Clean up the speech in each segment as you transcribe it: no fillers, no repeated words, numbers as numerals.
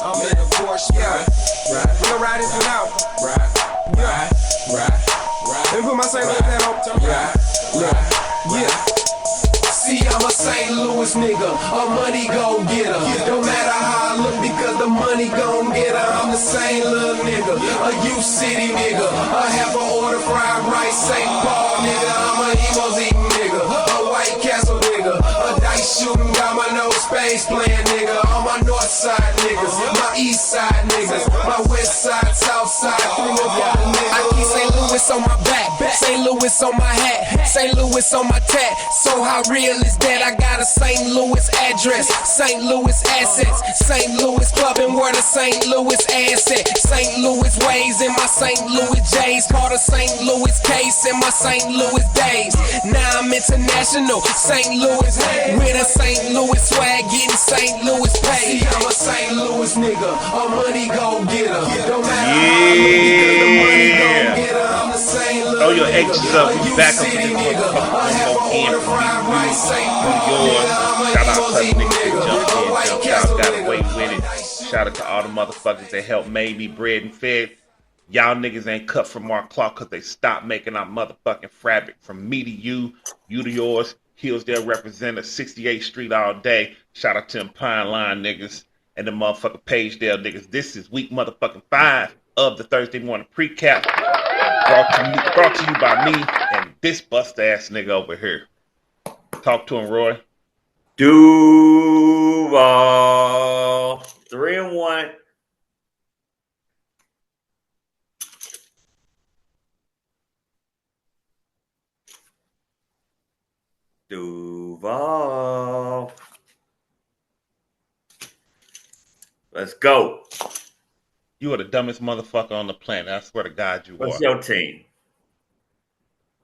I'm in the Porsche, yeah. Right. We'll ride this one out. Right. Let me put my St. Louis hat on. Right. Look. Yeah. See, I'm a St. Louis nigga, a money gon' getter. Don't matter how I look because the money gon' get her. I'm the same little nigga, a U City nigga, a half a order fried rice, St. Paul nigga. I'm a emos eating nigga, a White Castle nigga, a dice shooting, got my no space playing nigga. All my north side niggas, my east side niggas, my west side, south side, 305 niggas. I keep St. Louis on my back, St. Louis on my hat, St. Louis on my tat. So how real is that? I got a St. Louis address, St. Louis assets, St. Louis clubbing where the St. Louis asset, St. Louis ways in my St. Louis J's, called a St. Louis case in my St. Louis days. Now I'm international, St. Louis with a St. Louis swag, getting St. Louis paid. See, I'm a St. Louis nigga, a money gon' get her. Don't matter how I look because the money gon' get her. I'm the St. Louis throw your exes up, we back up in this motherfucker. Shout out to the niggas that jumped in, got away with it. Shout out to all the motherfuckers that helped made me bread and fed. Y'all niggas ain't cut from our cloth because they stopped making our motherfucking fabric. From me to you to yours. Hillsdale represented 68th Street all day. Shout out to them Pine Line niggas and the motherfucking Pagedale niggas. This is week motherfucking 5 of the Thursday morning pre-cap. Brought to you by me and this bust ass nigga over here. Talk to him, Roy. Duval 3-1. Duval. Let's go. You are the dumbest motherfucker on the planet. I swear to God, you are. What's your team?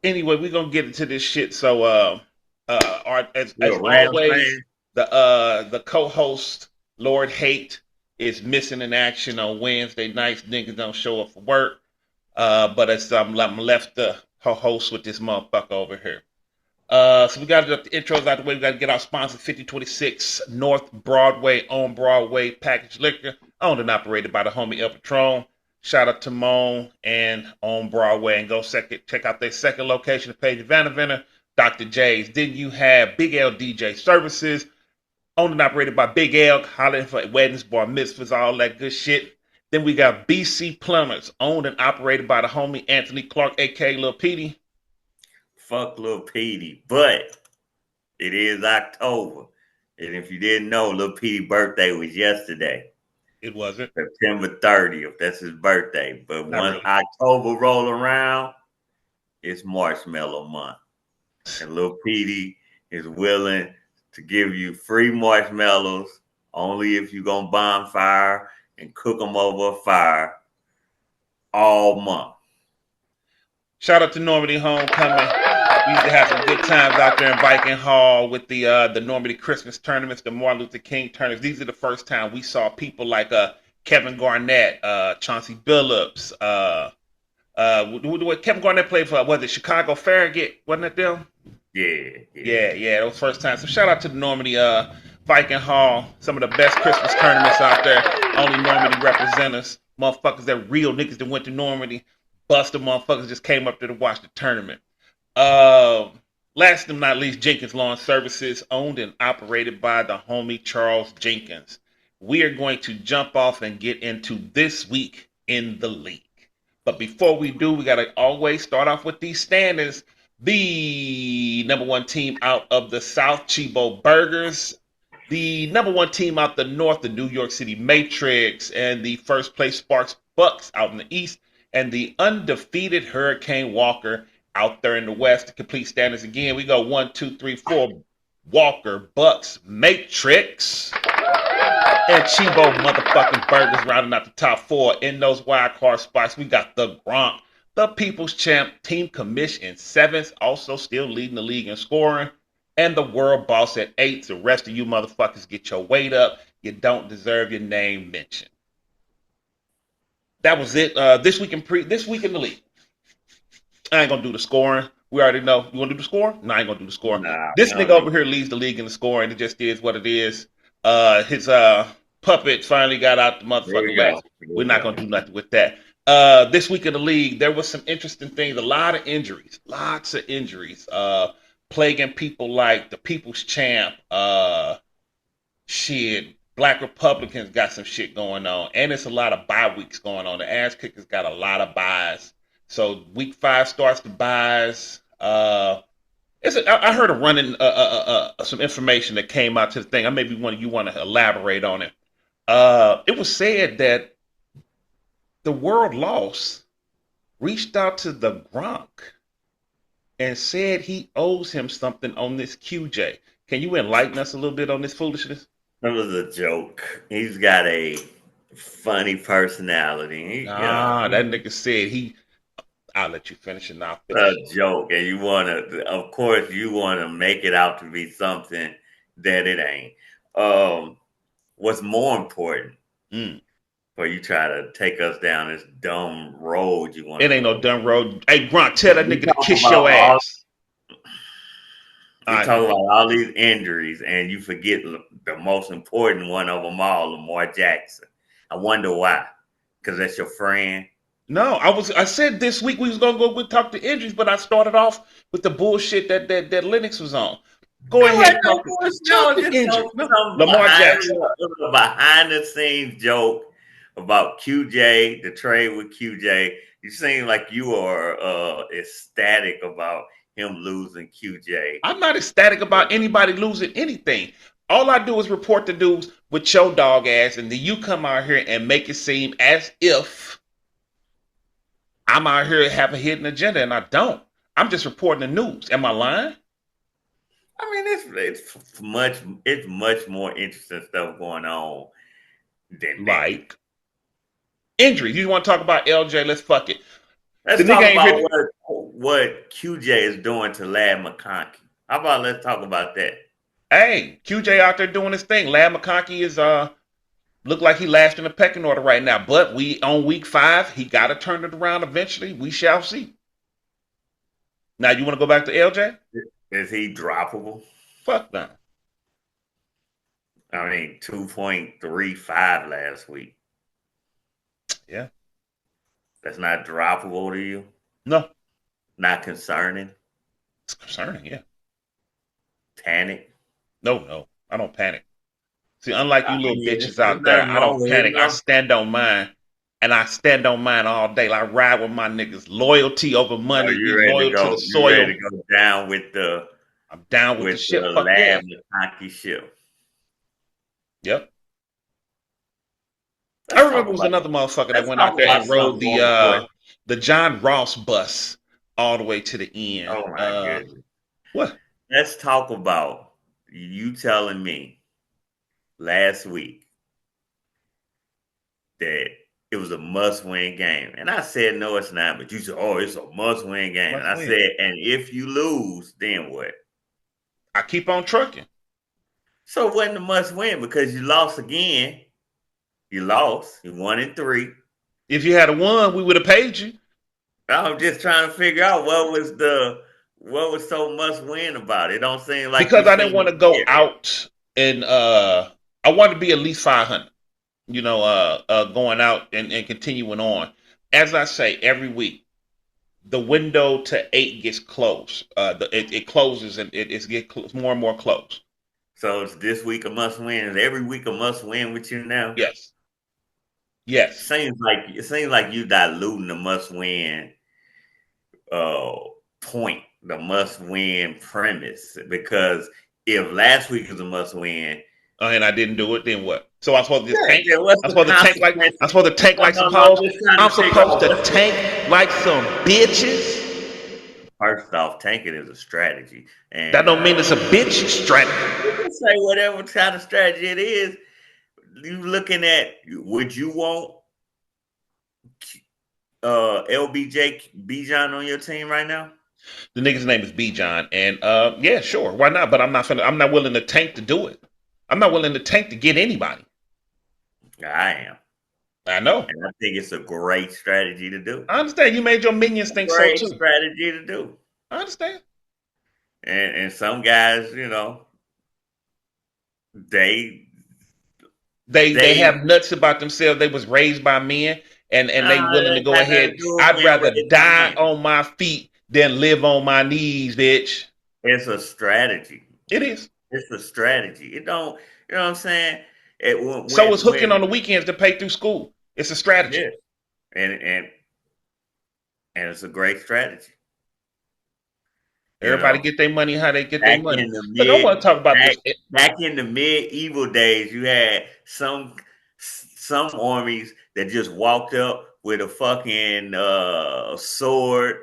Anyway, we're gonna get into this shit. So, as always, the co-host Lord Hate is missing in action on Wednesday nights. Niggas don't show up for work. But it's I'm left the host with this motherfucker over here. So we got to get the intros out the way. We got to get our sponsor, 5026 North Broadway, on Broadway Packaged Liquor, owned and operated by the homie El Patron. Shout out to Moan and on Broadway, and go check out their second location, the page of Vanaventer, Dr. J's. Then you have Big L DJ Services, owned and operated by Big L, hollering for weddings, bar mitzvahs, all that good shit. Then we got BC Plumbers, owned and operated by the homie Anthony Clark, aka Lil Petey. Fuck Lil Petey, but it is October. And if you didn't know, Lil Petey's birthday was yesterday. It wasn't. September 30th. That's his birthday. But Not once really. October roll around, it's Marshmallow Month. And Lil Petey is willing to give you free marshmallows only if you're going to bonfire and cook them over a fire all month. Shout out to Normandy Homecoming. We used to have some good times out there in Viking Hall with the Normandy Christmas tournaments, the Martin Luther King tournaments. These are the first time we saw people like Kevin Garnett, Chauncey Billups. What Kevin Garnett played for, was it Chicago Farragut? Wasn't it them? Yeah, those first times. So shout out to the Normandy Viking Hall. Some of the best Christmas tournaments out there. Only Normandy representatives. Motherfuckers that real niggas that went to Normandy. Buster motherfuckers just came up there to watch the tournament. Last but not least, Jenkins Lawn Services, owned and operated by the homie Charles Jenkins. We are going to jump off and get into this week in the league. But before we do, we got to always start off with these standings. The number one team out of the South, Chibo Burgers. The number one team out the North, the New York City Matrix. And the first place Sparks Bucks out in the East. And the undefeated Hurricane Walker out there in the West. To complete standings again, we go 1, 2, 3, 4. Walker, Bucks, Matrix, and Chibo motherfucking Burgers rounding out the top 4. In those wild card spots, we got the Gronk, the People's Champ, Team Commish in 7th, also still leading the league in scoring, and the World Boss at 8th. The rest of you motherfuckers get your weight up. You don't deserve your name mentioned. That was it. This week in the league. I ain't gonna do the scoring. We already know. You want to do the score? No, I ain't gonna do the score. This nigga over here leads the league in the scoring. It just is what it is. His puppet finally got out the There motherfucking you go. wax. We're not gonna do nothing with that. This week in the league, there was some interesting things. A lot of injuries, lots of injuries, plaguing people like the People's Champ. Shit, Black Republicans got some shit going on, and it's a lot of bye weeks going on. The ass kickers got a lot of buys. So week 5 starts the buys. I heard a running some information that came out to the thing. I maybe you want to elaborate on it. It was said that the world loss reached out to the Gronk and said he owes him something on this QJ. Can you enlighten us a little bit on this foolishness? That was a joke. He's got a funny personality. That nigga said. I'll let you finish it now. A joke, and you want to, of course, you want to make it out to be something that it ain't. What's more important? Or you try to take us down this dumb road you want. It ain't no dumb road. Hey, Gronk, tell that nigga to kiss your ass. You talk about all these injuries, and you forget the most important one of them all, Lamar Jackson. I wonder why. Because that's your friend. No, I said this week we was gonna go talk to injuries, but I started off with the bullshit that Linux was on. Go ahead. Talk to injuries. Lamar Jackson. A behind the scenes joke about QJ, the trade with QJ. You seem like you are ecstatic about him losing QJ. I'm not ecstatic about anybody losing anything. All I do is report the news with your dog ass, and then you come out here and make it seem as if I'm out here have a hidden agenda, and I don't. I'm just reporting the news. Am I lying? I mean, it's much more interesting stuff going on than like that. Injuries. You want to talk about LJ? Let's fuck it. Let's talk about what QJ is doing to Ladd McConkey. How about let's talk about that? Hey, QJ out there doing his thing. Ladd McConkey is look like he last in the pecking order right now. But we on week 5, he got to turn it around eventually. We shall see. Now you want to go back to LJ? Is he droppable? Fuck no. I mean, 2.35 last week. Yeah. That's not droppable to you? No. Not concerning? It's concerning, yeah. Panic? No. I don't panic. See, unlike you little bitches out there, I don't panic. I stand on mine. And I stand on mine all day. I ride with my niggas. Loyalty over money. Loyal to the soil. You ready to go down with the... I'm down with the ship. The Ladd McConkey ship. Yep. I remember it was another motherfucker that went out there and rode the John Ross bus all the way to the end. Oh my goodness. What? Let's talk about you telling me last week that it was a must-win game. And I said, no, it's not. But you said, oh, it's a must-win game. And I said, and if you lose, then what? I keep on trucking. So it wasn't a must-win because you lost again. You lost. You 1-3. If you had won, we would have paid you. I'm just trying to figure out what was so must-win about it. It don't seem like because I didn't want to go out and I wanted to be at least 500. You know, going out and continuing on. As I say every week, the window to 8 gets closed. It closes and it gets more and more closed. So it's this week a must win. Is every week a must win with you now? Yes. It seems like you diluting the must win point, the must win premise. Because if last week was a must win, and I didn't do it, then what? So I'm supposed to just tank. I'm supposed to tank like some hoes. I'm supposed to tank like some bitches. First off, tanking is a strategy, and that don't mean it's a bitch strategy. You can say whatever kind of strategy it is. You looking at, would you want LBJ Bijan on your team right now? The nigga's name is Bijan, and yeah, sure, why not? But I'm not willing to tank to do it. I'm not willing to tank to get anybody. I am. I know. And I think it's a great strategy to do. I understand. You made your minions think so too. Great strategy to do. I understand. And some guys, you know, they They have nuts about themselves. They was raised by men, and they willing to That go got nothing ahead. to do with I'd being rather raised by die men. on my feet than live on my knees, bitch. It's a strategy. It is. It's a strategy. It don't. You know what I'm saying? It So is hooking on the when weekends to pay through school. It's a strategy. yeah, and and it's a great strategy. You Everybody know, get their money how they get their back money. in the Look, I mid want to talk about back this. back in the medieval days, you had some armies that just walked up with a fucking sword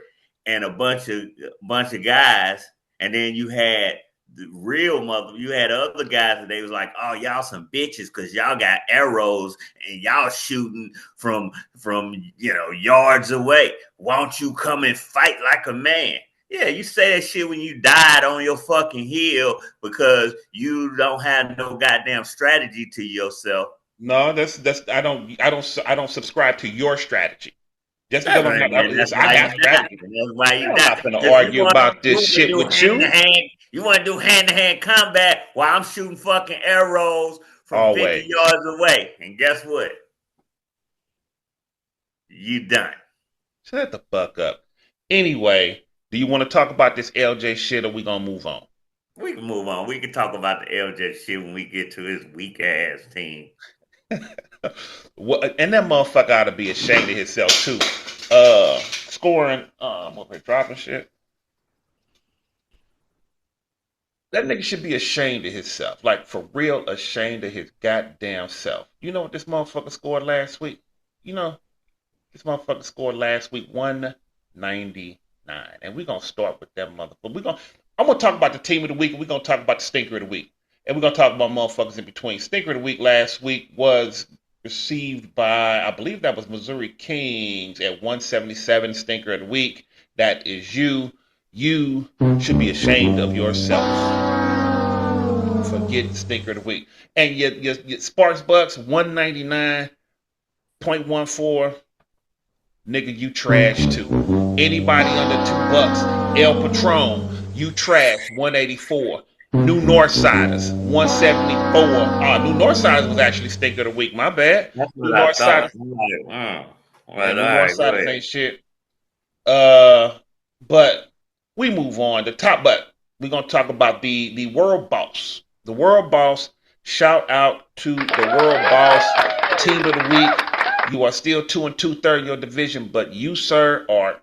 and a bunch of guys, and then you had the real mother. You had other guys that they was like, "Oh, y'all some bitches because y'all got arrows and y'all shooting from yards away. Won't you come and fight like a man?" Yeah, you say that shit when you died on your fucking hill because you don't have no goddamn strategy to yourself. No, that's I don't subscribe to your strategy. Just because I'm not, And that's listen, I why got you die. strategy. And that's why you I'm die. not going to Because argue about you this want to shit do with you. you want to do hand to hand combat while I'm shooting fucking arrows from 50 Always. yards away. And guess what? You done. Shut the fuck up. Anyway, do you want to talk about this LJ shit or we gonna move on? We can move on. We can talk about the LJ shit when we get to his weak ass team. And that motherfucker ought to be ashamed of himself too. Scoring, what they dropping shit. That nigga should be ashamed of himself. Like for real, ashamed of his goddamn self. You know what this motherfucker scored last week? You know, this motherfucker scored last week 199. And we're gonna start with that motherfucker. I'm gonna talk about the team of the week and we're gonna talk about the stinker of the week. And we're gonna talk about motherfuckers in between. Stinker of the week last week was received by, I believe that was Missouri Kings at 177. Stinker of the week. That is you. You should be ashamed of yourself for getting stinker of the week. And your Sparks Bucks 199.14. Nigga, you trash too. Anybody under $2, El Patron, you trash 184. New Northsiders 174. New Northsiders was actually stinker of the week. My bad. That's New what I thought. Northsiders. I'm like, Yeah, well, New all right, go Northsiders ahead. ain't shit. But we move on. But we're gonna talk about the world boss. The world boss. Shout out to the world boss team of the week. You are still 2 and 2/3 in your division, but you, sir, are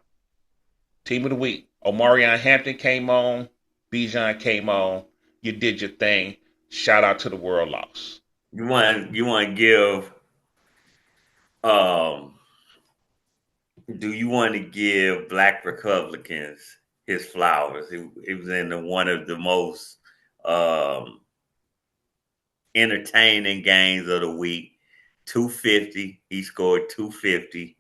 team of the week. Omarion Hampton came on. Bijan came on. You did your thing. Shout out to the world loss. You want to give um do you want to give Black Republicans his flowers? It was in one of the most um entertaining games of the week. 250. He scored 250.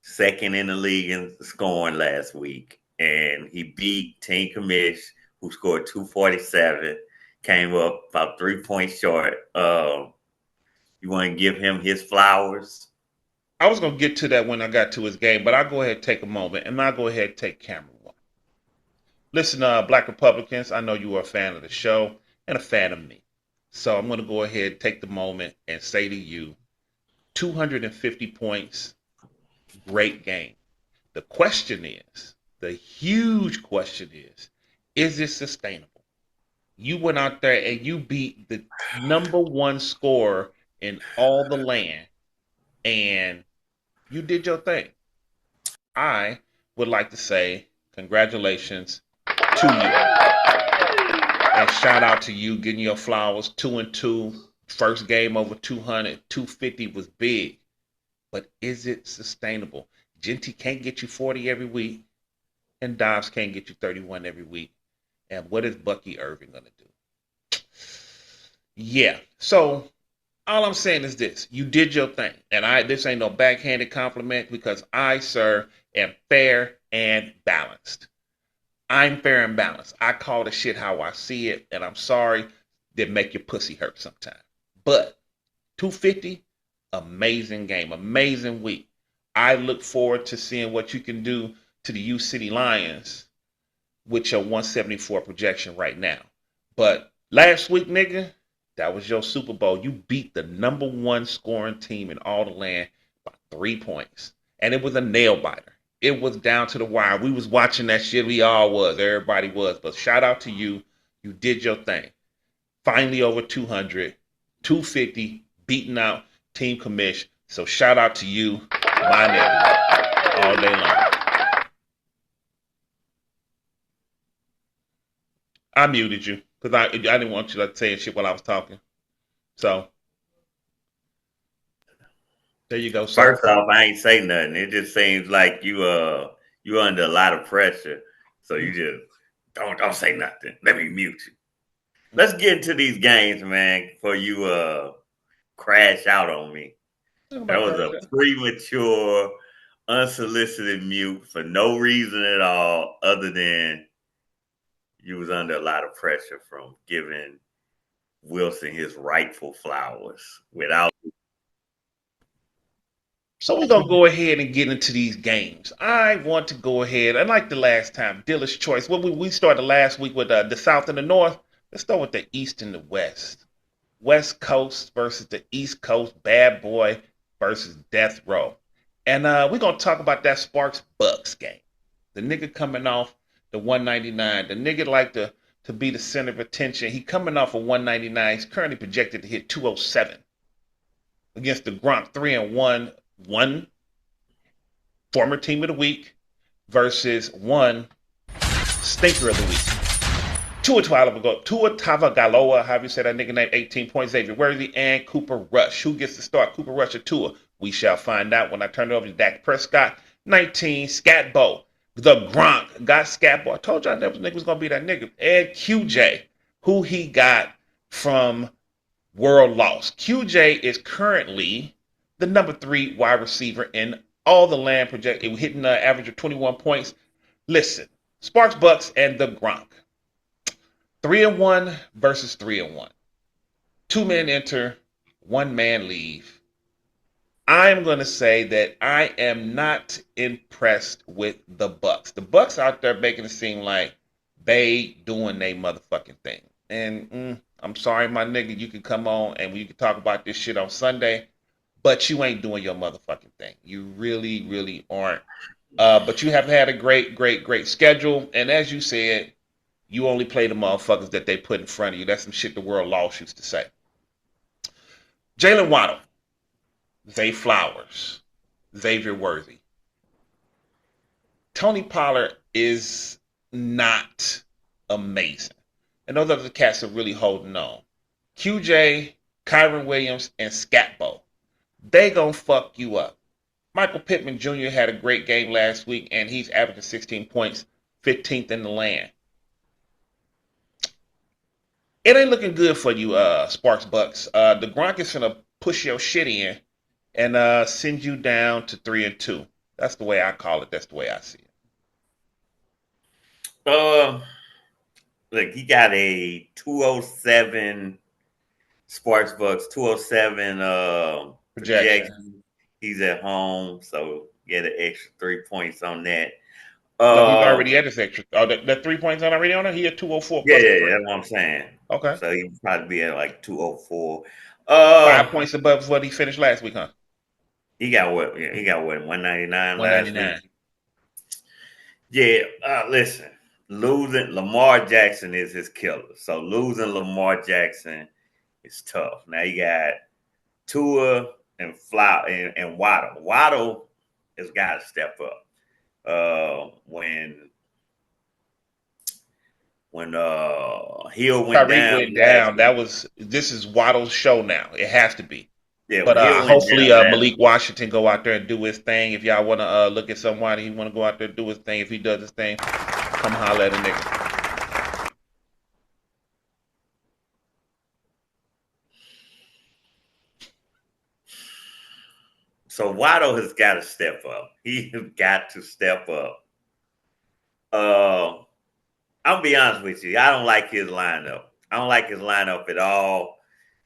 Second in the league in scoring last week. And he beat Team Commish, who scored 247. Came up about 3 points short. You want to give him his flowers? I was gonna get to that when I got to his game, but I'll go ahead and take a moment and I'll go ahead and take camera one. Listen, Black Republicans, I know you are a fan of the show and a fan of me. So I'm going to go ahead, take the moment, and say to you 250 points, great game. The huge question is it sustainable? You went out there and you beat the number one scorer in all the land, and you did your thing. I would like to say congratulations to you. And shout out to you getting your flowers 2 and 2. First game over 200. 250 was big. But is it sustainable? Genty can't get you 40 every week. And Dobbs can't get you 31 every week. And what is Bucky Irving going to do? Yeah. So all I'm saying is this. You did your thing. And this ain't no backhanded compliment because I, sir, am fair and balanced. I'm fair and balanced. I call the shit how I see it, and I'm sorry that make your pussy hurt sometimes. But 250, amazing game, amazing week. I look forward to seeing what you can do to the U City Lions with your 174 projection right now. But last week, nigga, That was your Super Bowl. You beat the number one scoring team in all the land by 3 points. And it was a nail biter. It was down to the wire. We was watching that shit. We all was. Everybody was. But shout out to you. You did your thing. Finally over 200, 250, beating out Team Commish. So shout out to you, my nigga, all day long. I muted you because I didn't want you to say shit while I was talking. So there you go, sir. First off, I ain't say nothing. It just seems like you under a lot of pressure. So you just don't say nothing. Let me mute you. Let's get into these games, man, before you crash out on me. That was a premature, unsolicited mute for no reason at all, other than you was under a lot of pressure from giving Wilson his rightful flowers without. So we're gonna go ahead and get into these games. I want to go ahead, unlike the last time, dealer's choice. Well, we started last week with the South and the North. Let's start with the East and the West. West Coast versus the East Coast. Bad Boy versus Death Row. And we're gonna talk about that Sparks Bucks game. The nigga coming off the 199. The nigga like to be the center of attention. He coming off of 199. He's currently projected to hit 207 against the Gronk 3-1. One former team of the week versus one stinker of the week. Tua Tagovailoa, however you say that nigga name, 18 points. Xavier Worthy and Cooper Rush. Who gets to start, Cooper Rush or Tua? We shall find out when I turn it over to Dak Prescott. 19, Scatbo. The Gronk got Scatbo. I told y'all that nigga was going to be that nigga. Ed QJ, who he got from World Lost. QJ is currently the number 3 wide receiver in all the land project, hitting an average of 21 points. Listen, Sparks Bucks and the Gronk. 3-1 versus 3-1. 2 men enter, 1 man leave. I'm going to say that I am not impressed with the Bucks. The Bucks out there making it seem like they doing their motherfucking thing. And I'm sorry, my nigga, you can come on and we can talk about this shit on Sunday, but you ain't doing your motherfucking thing. You really, really aren't. But you have had a great schedule. And as you said, you only play the motherfuckers that they put in front of you. That's some shit the World Lost used to say. Jalen Waddle, Zay Flowers, Xavier Worthy. Tony Pollard is not amazing. And those other cats are really holding on. QJ, Kyron Williams, and Scatbo. They gonna fuck you up. Michael Pittman Jr. had a great game last week, and he's averaging 16 points, 15th in the land. It ain't looking good for you, Sparks Bucks. The Gronk is gonna push your shit in and send you down to 3-2. That's the way I call it. That's the way I see it. Look, he got a 207 Sparks Bucks 207 projection. He's at home, so get an extra 3 points on that. No, he's already at his extra. Oh, that 3 points on already on it? He had 204. Yeah, that's what I'm saying. Okay. So he probably be at like 204. 5 points above what he finished last week, huh? He got what? Yeah, he got what? 199 last week. Yeah, listen. Losing Lamar Jackson is his killer. So losing Lamar Jackson is tough. Now you got Tua and Waddle. Waddle has got to step up. When Hill went down, this is Waddle's show now. It has to be. Yeah, but hopefully Malik Washington go out there and do his thing. If y'all want to look at somebody, he want to go out there and do his thing. If he does his thing, come holler at a nigga. So Waddle has got to step up. He has got to step up. I'll be honest with you. I don't like his lineup. I don't like his lineup at all.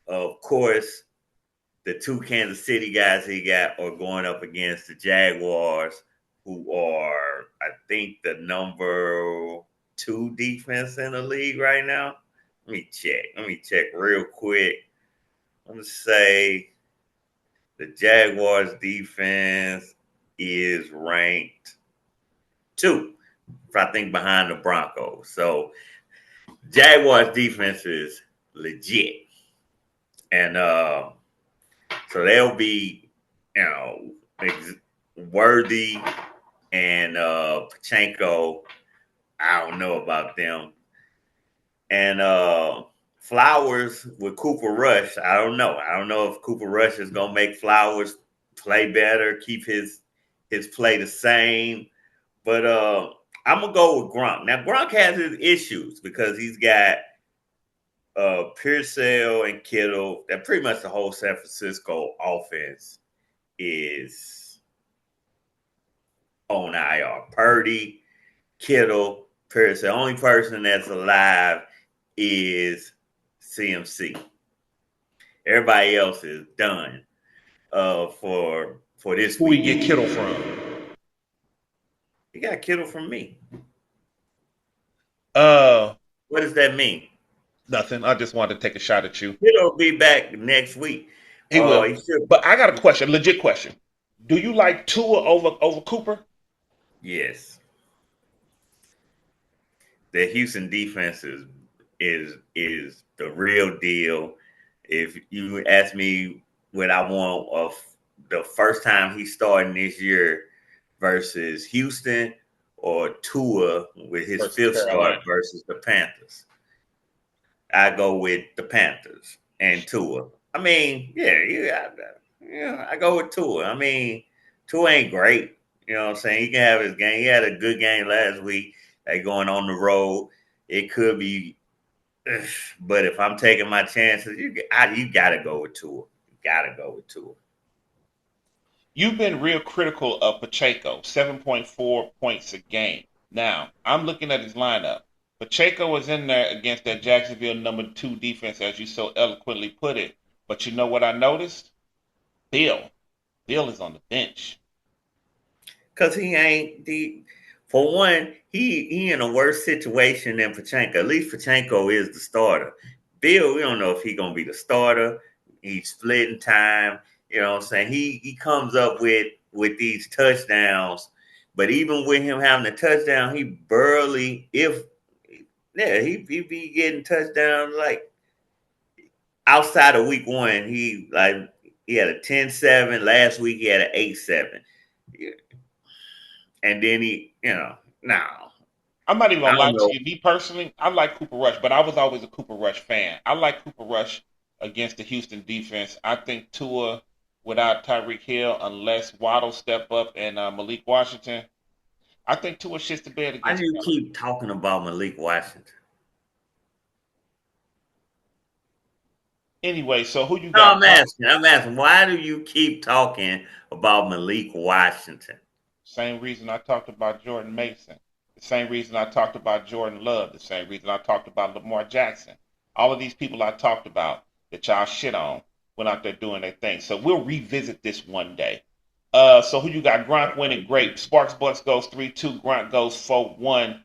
Of course, the 2 Kansas City guys he got are going up against the Jaguars, who are, I think, the number 2 defense in the league right now. Let me check. Let me check real quick. I'm gonna say the Jaguars defense is ranked 2, I think, behind the Broncos. So Jaguars defense is legit, and so they'll be, you know, Worthy and Pachenko. I don't know about them, and Flowers with Cooper Rush. I don't know. I don't know if Cooper Rush is gonna make Flowers play better, keep his play the same. But I'm gonna go with Gronk. Now Gronk has his issues because he's got Purcell and Kittle. That pretty much the whole San Francisco offense is on IR. Purdy, Kittle, Purcell. The only person that's alive is CMC. Everybody else is done for this Who week. we get Kittle from? You got Kittle from me. What does that mean? Nothing. I just wanted to take a shot at you. Kittle will be back next week. He will. He should. But I got a question, a legit question. Do you like Tua over Cooper? Yes. The Houston defense is the real deal. If you ask me what I want of the first time he's starting this year versus Houston or Tua with his fifth start versus the Panthers, I go with the Panthers and Tua. I mean, yeah, I go with Tua. I mean, Tua ain't great. You know what I'm saying? He can have his game. He had a good game last week. Like going on the road, it could be. But if I'm taking my chances, you got to go with Tua. You got to go with Tua. You've been real critical of Pacheco, 7.4 points a game. Now, I'm looking at his lineup. Pacheco was in there against that Jacksonville number 2 defense, as you so eloquently put it. But you know what I noticed? Bill is on the bench. Because he ain't for one, he in a worse situation than Pachenko. At least Pachenko is the starter. Bill, we don't know if he's gonna be the starter. He's splitting time. You know what I'm saying? He comes up with these touchdowns, but even with him having a touchdown, he barely he be getting touchdowns like outside of week 1. He had a 10-7. Last week he had an 8-7. And then I'm not even gonna lie to you. Me personally, I like Cooper Rush, but I was always a Cooper Rush fan. I like Cooper Rush against the Houston defense. I think Tua without Tyreek Hill, unless Waddle step up and Malik Washington, I think Tua shits the bed against. Why do you keep talking about Malik Washington? Anyway, so who you got? I'm asking. Why do you keep talking about Malik Washington? Same reason I talked about Jordan Mason. The same reason I talked about Jordan Love. The same reason I talked about Lamar Jackson. All of these people I talked about that y'all shit on went out there doing their thing. So we'll revisit this one day. So who you got? Gronk winning, great. Sparks Bucks goes 3-2. Gronk goes 4-1.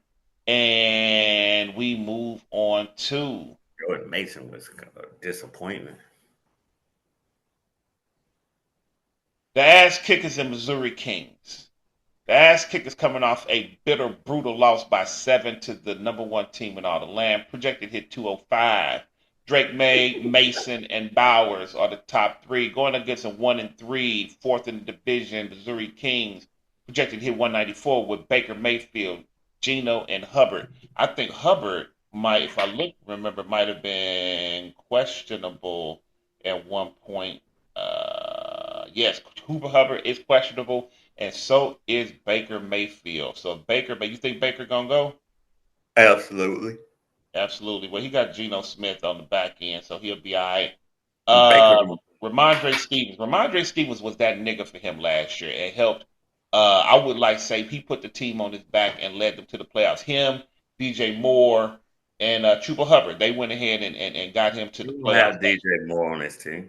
And we move on to Jordan Mason was a disappointment. The ass kickers and Missouri Kings. The ass kickers coming off a bitter, brutal loss by 7 to the number 1 team in all the land. Projected hit 205. Drake May, Mason, and Bowers are the top 3. Going against a 1-3, 4th in the division, Missouri Kings. Projected hit 194 with Baker Mayfield, Geno, and Hubbard. I think Hubbard might, if I remember, might have been questionable at one point. Yes, Cooper Hubbard is questionable, and so is Baker Mayfield. So Baker, but you think Baker gonna go? Absolutely. Absolutely. Well, he got Geno Smith on the back end, so he'll be all right. Ramondre Stevens. Ramondre Stevens was that nigga for him last year. It helped. I would like to say he put the team on his back and led them to the playoffs. Him, DJ Moore, and Chuba Hubbard. They went ahead and got him to the playoffs. Have DJ Moore on this team.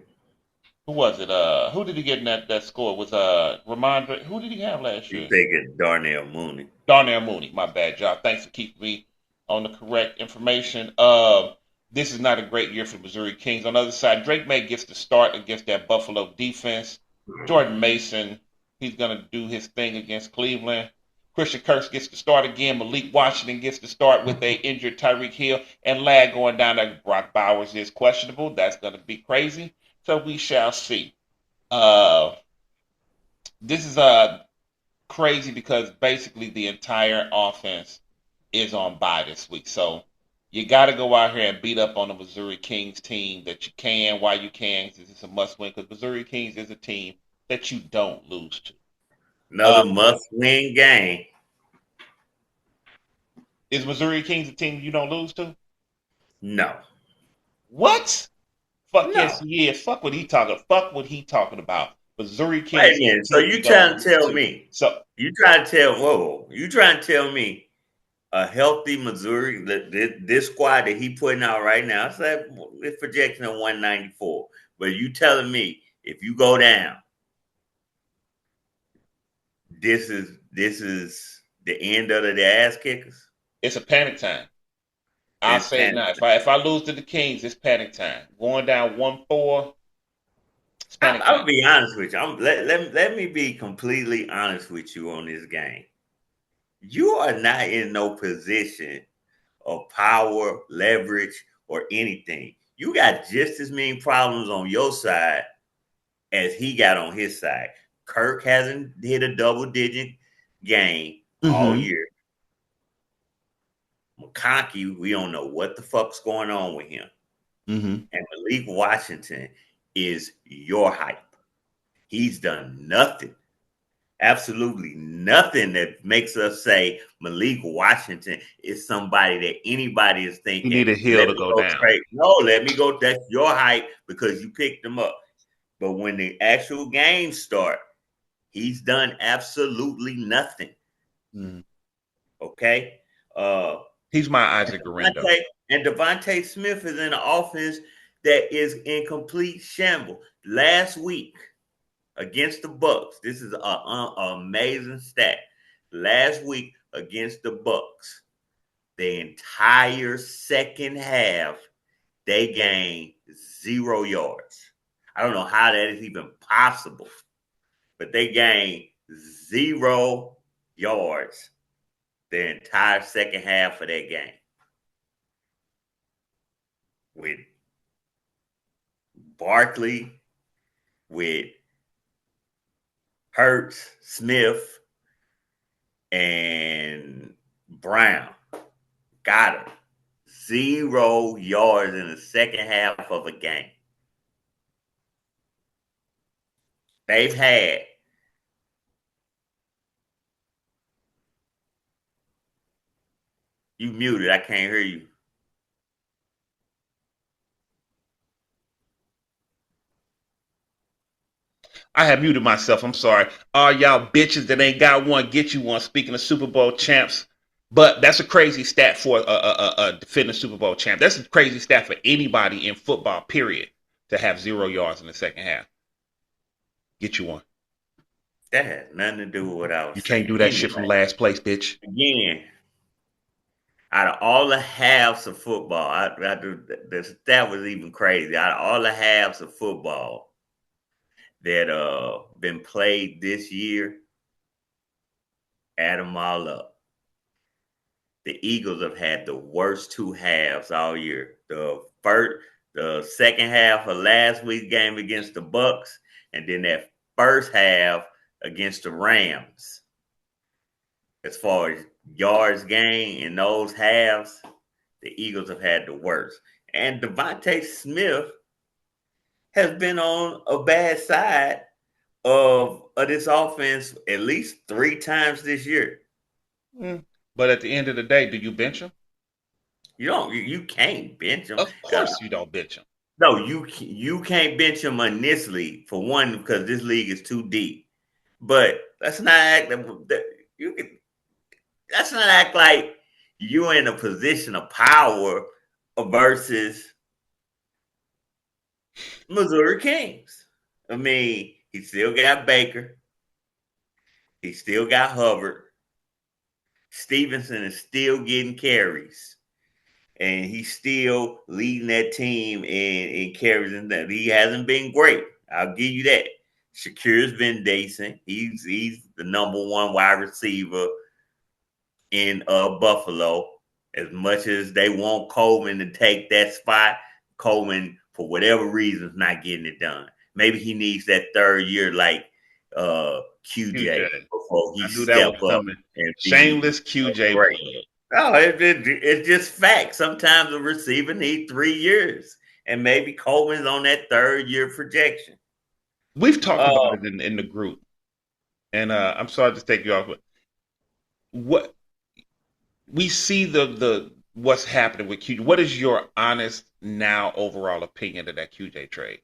Who was it? Who did he get in that score? Was Ramondre? Who did he have last year? You think it's Darnell Mooney. Darnell Mooney. My bad, y'all. Thanks for keeping me on the correct information. this is not a great year for the Missouri Kings. On the other side, Drake May gets to start against that Buffalo defense. Jordan Mason, he's going to do his thing against Cleveland. Christian Kirk gets to start again. Malik Washington gets to start with a injured Tyreek Hill. And Lag going down there. Brock Bowers is questionable. That's going to be crazy. So we shall see. This is crazy because basically the entire offense is on bye this week. So you got to go out here and beat up on the Missouri Kings team that you can while you can. This is a must win because Missouri Kings is a team that you don't lose to. Another must-win game. Is Missouri Kings a team you don't lose to? No. What? Fuck No. yes, he is. Fuck what he talking. Fuck what he talking about. Missouri Kings. Wait a minute. So you trying to tell me? So you trying to tell? Whoa! You trying to tell me a healthy Missouri, this squad that he putting out right now? It's projection of 194. But you telling me if you go down, this is the end of the ass kickers? it's a panic time. I'll say it now. If I lose to the Kings, it's panic time. Going down 1-4. It's panic time. I'll be honest with you. Let me be completely honest with you on this game. You are not in no position of power, leverage, or anything. You got just as many problems on your side as he got on his side. Kirk hasn't hit a double-digit game all year. McConkey, we don't know what the fuck's going on with him. And Malik Washington is your hype. He's done nothing, absolutely nothing that makes us say Malik Washington is somebody that anybody is thinking. You need a heel to go down. Trade. No, let me go. That's your hype because you picked him up. But when the actual games start, he's done absolutely nothing. Okay? He's my Isaac Garendo. And Devontae Smith is in an offense that is in complete shambles. Last week against the Bucks, this is an amazing stat. Last week against the Bucks, the entire second half, they gained 0 yards. I don't know how that is even possible, but they gained 0 yards the entire second half of that game. With Barkley, with Hurts, Smith, and Brown. Got him. 0 yards in the second half of a game. They've had you muted. I can't hear you. I have muted myself. I'm sorry. All y'all bitches that ain't got one, get you one. Speaking of Super Bowl champs, but that's a crazy stat for a defending Super Bowl champ. That's a crazy stat for anybody in football, period, to have 0 yards in the second half. Get you one. That has nothing to do with what I was You can't do that shit from last place, bitch. Again, out of all the halves of football, the stat was even crazy. Out of all the halves of football that been played this year, add them all up. The Eagles have had the worst 2 halves all year. The second half of last week's game against the Bucks, and then that first half against the Rams. As far as yards gained in those halves, the Eagles have had the worst. And Devontae Smith has been on a bad side of this offense at least 3 times this year. But at the end of the day, do you bench him? You can't bench him. Of course you don't bench him. No, you can't bench him in this league, for one, because this league is too deep. But let's not act like you're in a position of power versus Missouri Kings. I mean, he still got Baker. He still got Hubbard. Stevenson is still getting carries. and he's still leading that team in carries and that. He hasn't been great. I'll give you that. Shakur's been decent. He's the number one wide receiver in Buffalo. As much as they want Coleman to take that spot, Coleman, for whatever reason, is not getting it done. Maybe he needs that third year like QJ before he I knew that was step up coming. and be Shameless QJ great. plug. No, it's just fact. Sometimes a receiver needs 3 years, and maybe Coleman's on that third year projection. We've talked about Uh, it in the group, and I'm sorry to take you off, but what we see the what's happening with QJ. What is your honest now overall opinion of that QJ trade?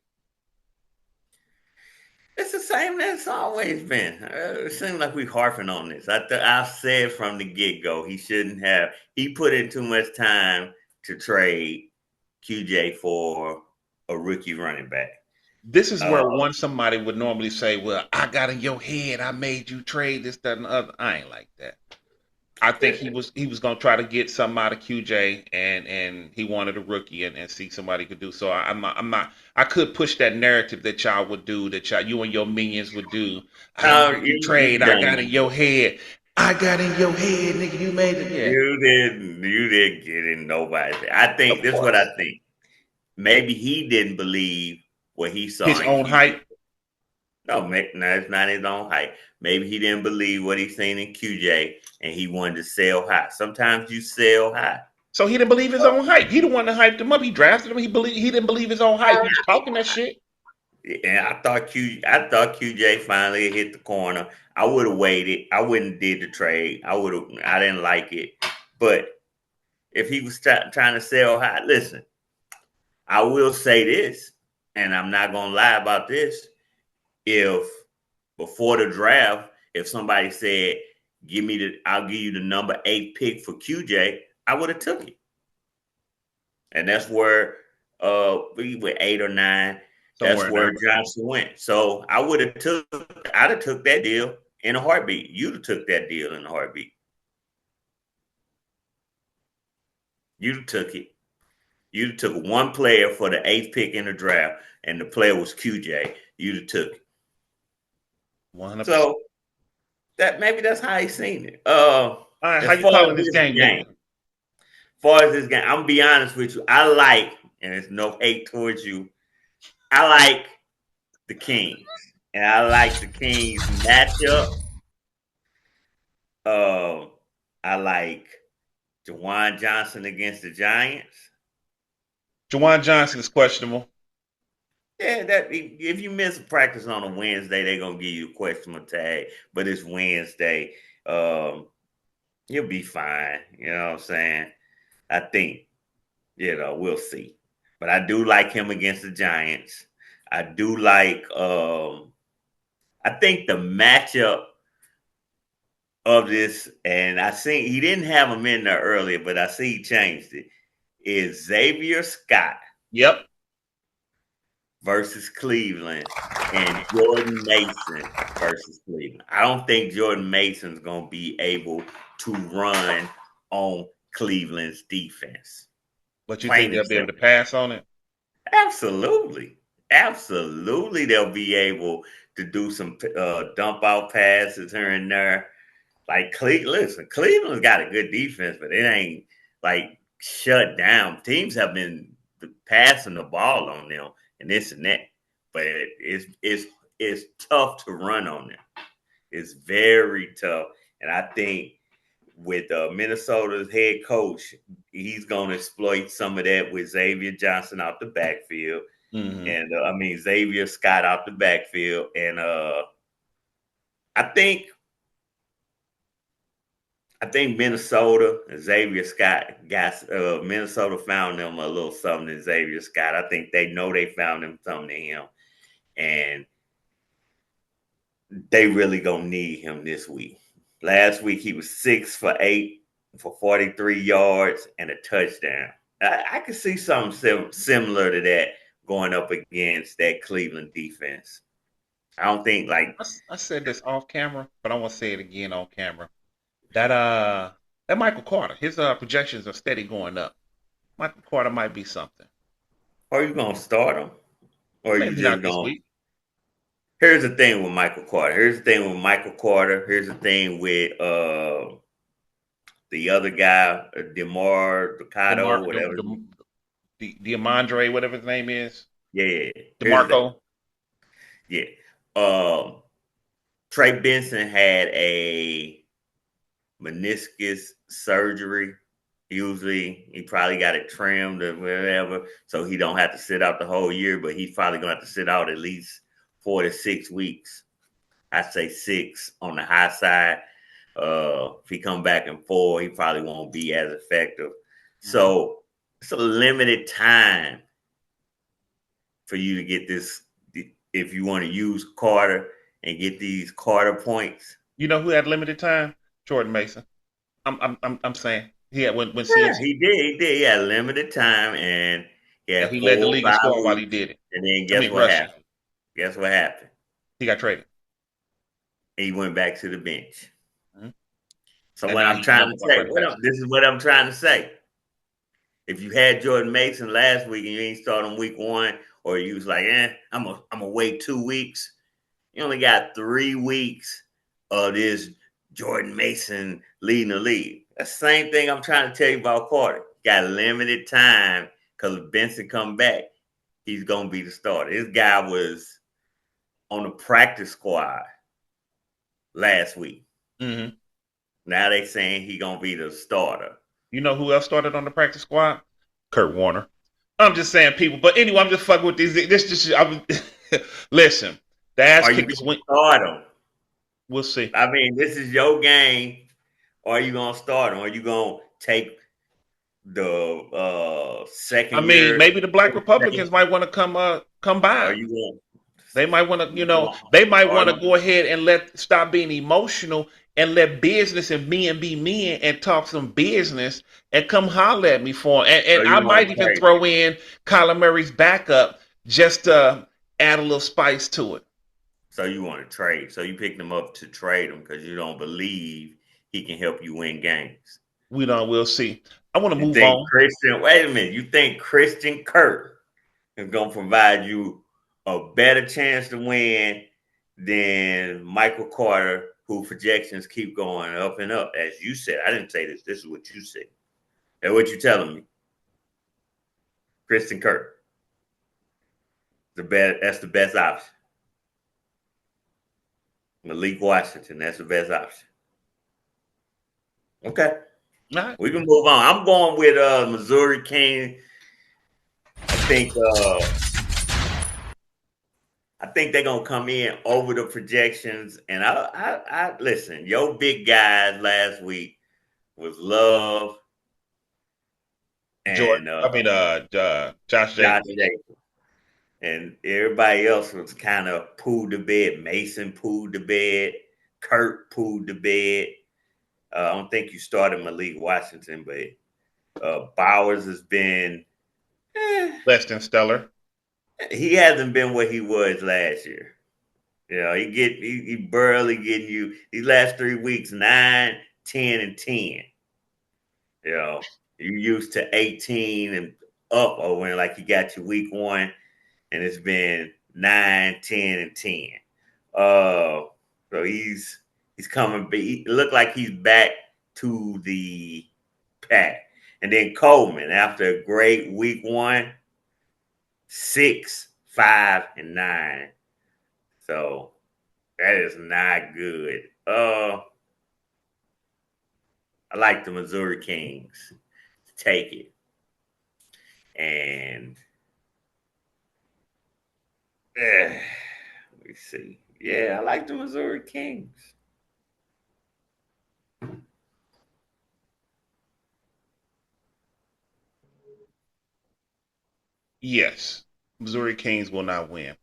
it's the same that it's always been. It seems like we're harping on this. I've said from the get go he shouldn't have. He put in too much time to trade QJ for a rookie running back. This is Uh, where one somebody would normally say, "Well, I got in your head. I made you trade this, that, and the other." I ain't like that. I think he was gonna try to get something out of QJ, and he wanted a rookie and see somebody could do. So I'm not. I could push that narrative that y'all would do, that you and your minions would do. I no, made you trade. you I got done. in your head. I got in your head, nigga. You made it. Yeah, You didn't get in nobody's. I think of this is what I course. think. Maybe he didn't believe what he saw His in own QJ. hype. No, no, it's not his own height. Maybe he didn't believe what he seen in QJ, and he wanted to sell high. Sometimes you sell high. So he didn't believe his own hype. He the one that hyped him up. He drafted him. He didn't believe his own hype. He was talking that shit. And I thought QJ finally hit the corner. I would have waited. I wouldn't did the trade. I didn't like it. But if he was trying to sell high, listen, I will say this, and I'm not gonna lie about this. If before the draft, if somebody said, I'll give you the number 8 pick for QJ, I would have took it. And that's where we were 8 or 9. That's Somewhere in where there. Johnson went. So I'd have took that deal in a heartbeat. You'd have took that deal in a heartbeat. You'd have took it. You'd have took one player for the 8th pick in the draft, and the player was QJ. You'd have took it. 100%. So that maybe that's how he's seen it. All right, how As you far calling as this this game game, going? I'm gonna be honest with you. I like, and it's no hate towards you. I like the Kings, and I like the Kings matchup. Uh, I like Jawan Johnson against the Giants. Jawan Johnson is questionable. Yeah, that if you miss practice on a Wednesday, they're gonna give you a questionable tag. But it's Wednesday. Um, you'll be fine. You know what I'm saying? I think, we'll see. But I do like him against the Giants. I do like I think the matchup of this, and I see he didn't have him in there earlier, but I see he changed it, is Xavier Scott Yep. versus Cleveland and Jordan Mason versus Cleveland. I don't think Jordan Mason's gonna be able to run on Cleveland's defense. But you think Plain and they'll be able simple. to pass on it? Absolutely. Absolutely, they'll be able to do some dump out passes here and there. Like listen, Cleveland's got a good defense, but it ain't like shut down. Teams have been passing the ball on them and this and that, but it's tough to run on them. It's very tough, and I think with Minnesota's head coach, he's going to exploit some of that with Xavier Johnson out the backfield, Mm-hmm. and Xavier Scott out the backfield, and I think Minnesota and Xavier Scott got Minnesota found them a little something in Xavier Scott. I think they know they found him something in him, and they really gonna need him this week. Last week he was 6 for 8 for 43 yards and a touchdown. I could see something similar to that going up against that Cleveland defense. I don't think like I said this off camera, but I want to say it again on camera. That Michael Carter, his projections are steady going up. Michael Carter might be something. Are you gonna start him, or you Maybe not just this gonna? week. Here's the thing with Michael Carter. Here's the thing with Michael Carter. Here's the thing with the other guy, DeMar DeMar, Ducato, whatever. DeMondre, whatever his name is. Yeah. Here's the thing. DeMarco. Yeah. Trey Benson had a meniscus surgery. Usually, he probably got it trimmed or whatever, so he don't have to sit out the whole year. But he's probably gonna have to sit out at least 4 to 6 weeks. I say 6 on the high side. If he come back in 4, he probably won't be as effective. So it's a limited time for you to get this. If you want to use Carter and get these Carter points, You know who had limited time? Jordan Mason. I'm saying he had when yeah, CMC. he did. He had limited time, and he Yeah, had he 4 led the or league in 5 scoring while he weeks. did it. And then I mean, guess what rushing. happened? Guess what happened? He got traded. He went back to the bench. Mhm. So And what now I'm he's the trying number to one say, running back. this is what I'm trying to say. If you had Jordan Mason last week and you ain't start him week 1, or you was like, I'm gonna wait 2 weeks. You only got 3 weeks of this Jordan Mason leading the league. That's the same thing I'm trying to tell you about Carter. Got limited time because if Benson come back, he's gonna be the starter. This guy was on the practice squad last week. Mm-hmm. Now they saying he gonna be the starter. You know who else started on the practice squad? Kurt Warner. I'm just saying, people. But anyway, I'm just fucking with these. This just listen. The ass Are you kickers gonna went. start him? We'll see. I mean, this is your game. Or are you gonna start him? Are you gonna take the I second mean, year? maybe the Black Republicans might want to come Are by. you going? They might want to, they might Are want to you, go ahead and stop being emotional and let business and men be men and talk some business and come holler at me for it. so And I you want might to even trade? throw in Kyler Murray's backup just to add a little spice to it. So you want to trade? So you picked him up to trade him because you don't believe he can help you win games. We'll see. I want to You move think on. Wait a minute. You think Christian Kirk is gonna provide you a better chance to win than Michael Carter, who projections keep going up and up? As you said, I didn't say this. This is what you said. That's what you're telling me. Christian Kirk, that's the best option. Malik Washington, that's the best option. Okay. All right. We can move on. I'm going with Missouri King. I think they're gonna come in over the projections. And I listen. Your big guys last week was Love and Josh Josh Jacobs. Jacobs, and everybody else was kind of pooed to bed. Mason pooed to bed. Kurt pooed to bed. I don't think you started Malik Washington, but Bowers has been Less than stellar. he hasn't been what he was last year. You know, he barely getting you these last 3 weeks, 9, 10, and 10. You know, you used to 18 and up or when like he got you week 1, and it's been 9, 10, and 10. So he's coming. It looked like he's back to the pack. And then Coleman, after a great week 1, 6, 5, and 9. So that is not good. I like the Missouri Kings to take it. And let me see. Yeah, I like the Missouri Kings. Yes, Missouri Kings will not win.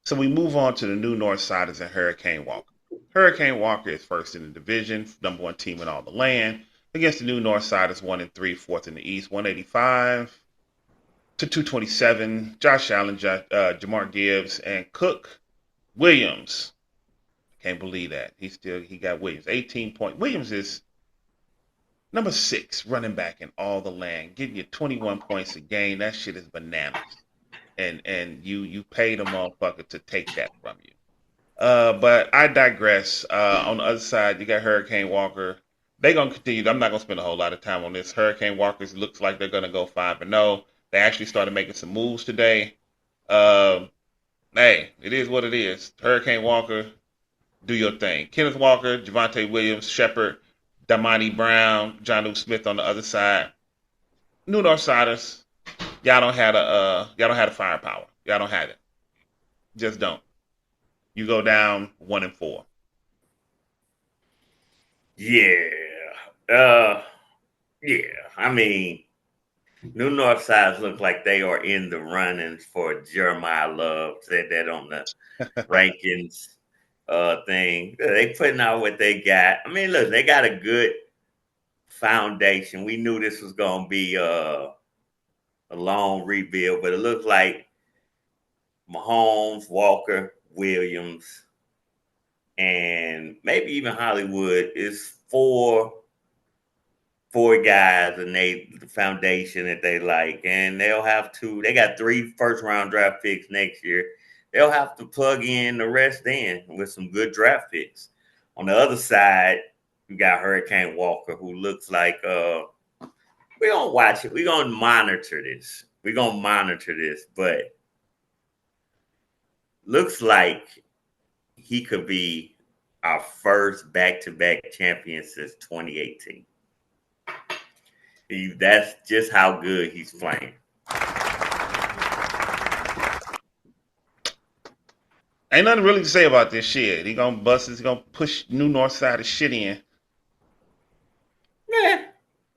So we move on to the new Northsiders and Hurricane Walker. Hurricane Walker is first in the division, number 1 team in all the land. Against the new Northsiders, 1-3, fourth in the East, 185 to 227. Josh Allen, Jamar Gibbs, and Cook Williams. Can't believe that he got Williams 18 point. Williams is Number 6, running back in all the land, getting you 21 points a game. That shit is bananas. And you paid a motherfucker to take that from you. But I digress. On the other side, you got Hurricane Walker. They're gonna continue. I'm not gonna spend a whole lot of time on this. Hurricane Walkers looks like they're gonna go 5-0. They actually started making some moves today. Uh, hey, it is what it is. Hurricane Walker, do your thing. Kenneth Walker, Javante Williams, Shepard, Damani Brown, John Smith on the other side. New Northsiders, y'all don't have the firepower. Y'all don't have it. Just don't. You go down 1-4. Yeah. Uh, yeah. I mean, New North Sides look like they are in the runnings for Jeremiah Love. Said that on the rankings thing. They putting out what they got. I mean, look, they got a good foundation. We knew this was going to be a long rebuild, but it looks like Mahomes, Walker, Williams, and maybe even Hollywood is four guys, and the foundation that they like, and they got 3 first-round draft picks next year. They'll have to plug in the rest in with some good draft picks. On the other side, you got Hurricane Walker, who looks like we're gonna watch it. We're gonna monitor this. But looks like he could be our first back-to-back champion since 2018. That's just how good he's playing. Ain't nothing really to say about this shit. He gonna bust. He's gonna push New North Side of shit in.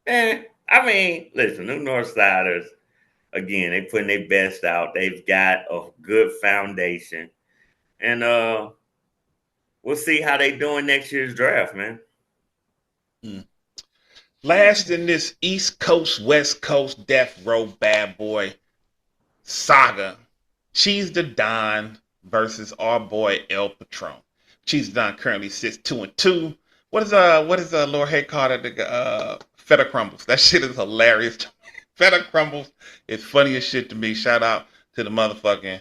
I mean, listen, New Northsiders, again, they putting their best out. They've got a good foundation, and we'll see how they doing next year's draft, man. Last in this East Coast, West Coast death row bad boy saga, Cheese the Don versus our boy El Patron. Cheese the Don currently sits 2-2. What is Lord Hay called it? Feta crumbles. That shit is hilarious. Feta crumbles is funny as shit to me. Shout out to the motherfucking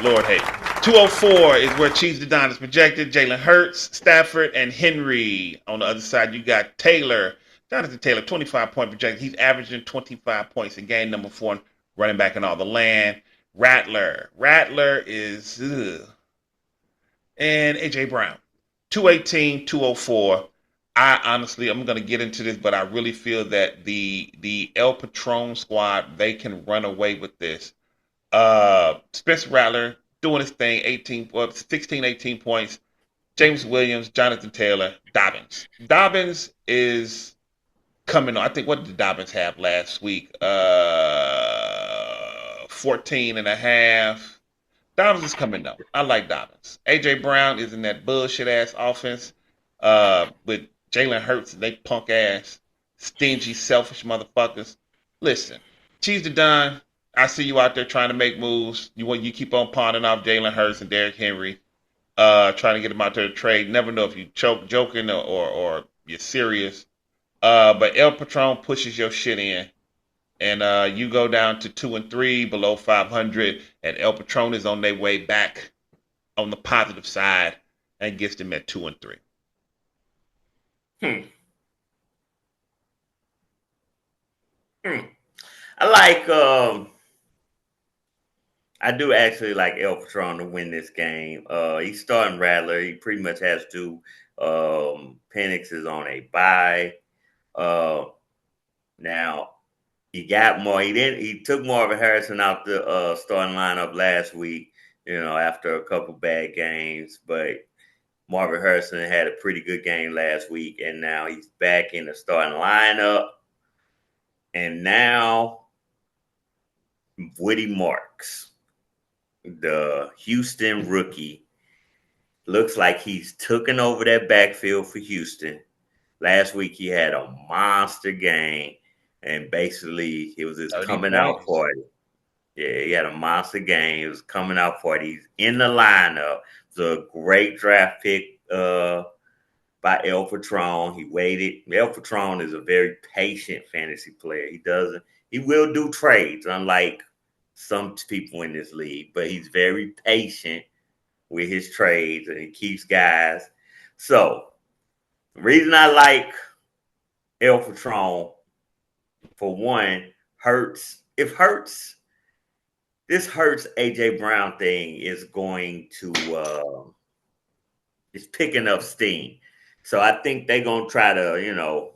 Lord Hay. 204 is where Cheese the Don is projected. Jalen Hurts, Stafford, and Henry. On the other side, you got Taylor. Jonathan Taylor, 25-point projected. He's averaging 25 points a game. Number 4 running back in all the land. Rattler is and AJ Brown, 218, 204. I'm going to get into this, but I really feel that the El Patron squad, they can run away with this. Spencer Rattler doing his thing, 16, 18 points. James Williams, Jonathan Taylor, Dobbins. Dobbins is coming on. I think, what did Dobbins have last week? 14 and a half. Dobbins is coming though. I like Dobbins. AJ Brown is in that bullshit ass offense with Jalen Hurts and they punk ass, stingy, selfish motherfuckers. Listen, Cheese the Don, I see you out there trying to make moves. You keep on pawning off Jalen Hurts and Derrick Henry, trying to get them out there to trade. Never know if you joking or you're serious. But El Patron pushes your shit in. And you go down to 2-3, below 500, and El Patron is on their way back on the positive side and gets them at 2-3. I do actually like El Patron to win this game. He's starting Rattler. He pretty much has to. Penix is on a bye. Now he got more. He took Marvin Harrison out the starting lineup last week. After a couple bad games, but Marvin Harrison had a pretty good game last week, and now he's back in the starting lineup. And now Woody Marks, the Houston rookie, looks like he's taken over that backfield for Houston. Last week he had a monster game, and basically it was his coming out party. Yeah, he had a monster game. It was coming out party. He's in the lineup. It's a great draft pick by El Patron. He waited. El Patron is a very patient fantasy player. He will do trades, unlike some people in this league, but he's very patient with his trades and he keeps guys. So the reason I like El Patron, for one, this Hurts AJ Brown thing is going to it's picking up steam. So I think they're gonna try to,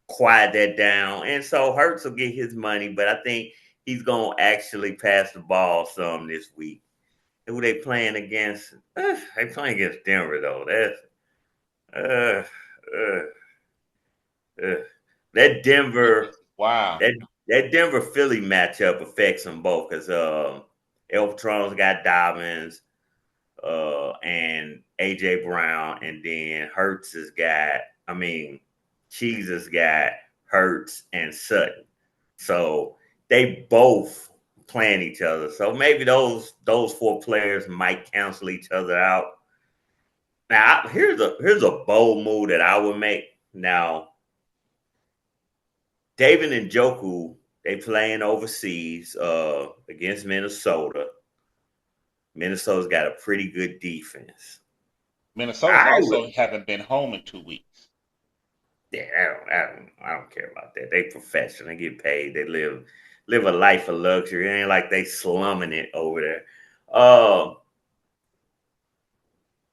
quiet that down. And so Hurts will get his money, but I think he's gonna actually pass the ball some this week. Who they playing against? They playing against Denver though. That's that Denver. Wow. That Denver Philly matchup affects them both because El Patron's got Dobbins and AJ Brown, and then Cheese has got Hurts and Sutton. So they both playing each other. So maybe those four players might cancel each other out. Now here's a bold move that I would make. Now David Njoku, they playing overseas against Minnesota. Minnesota's got a pretty good defense. Minnesota also haven't been home in 2 weeks. Yeah, I don't care about that. They professional. They get paid. They live a life of luxury. It ain't like they slumming it over there. I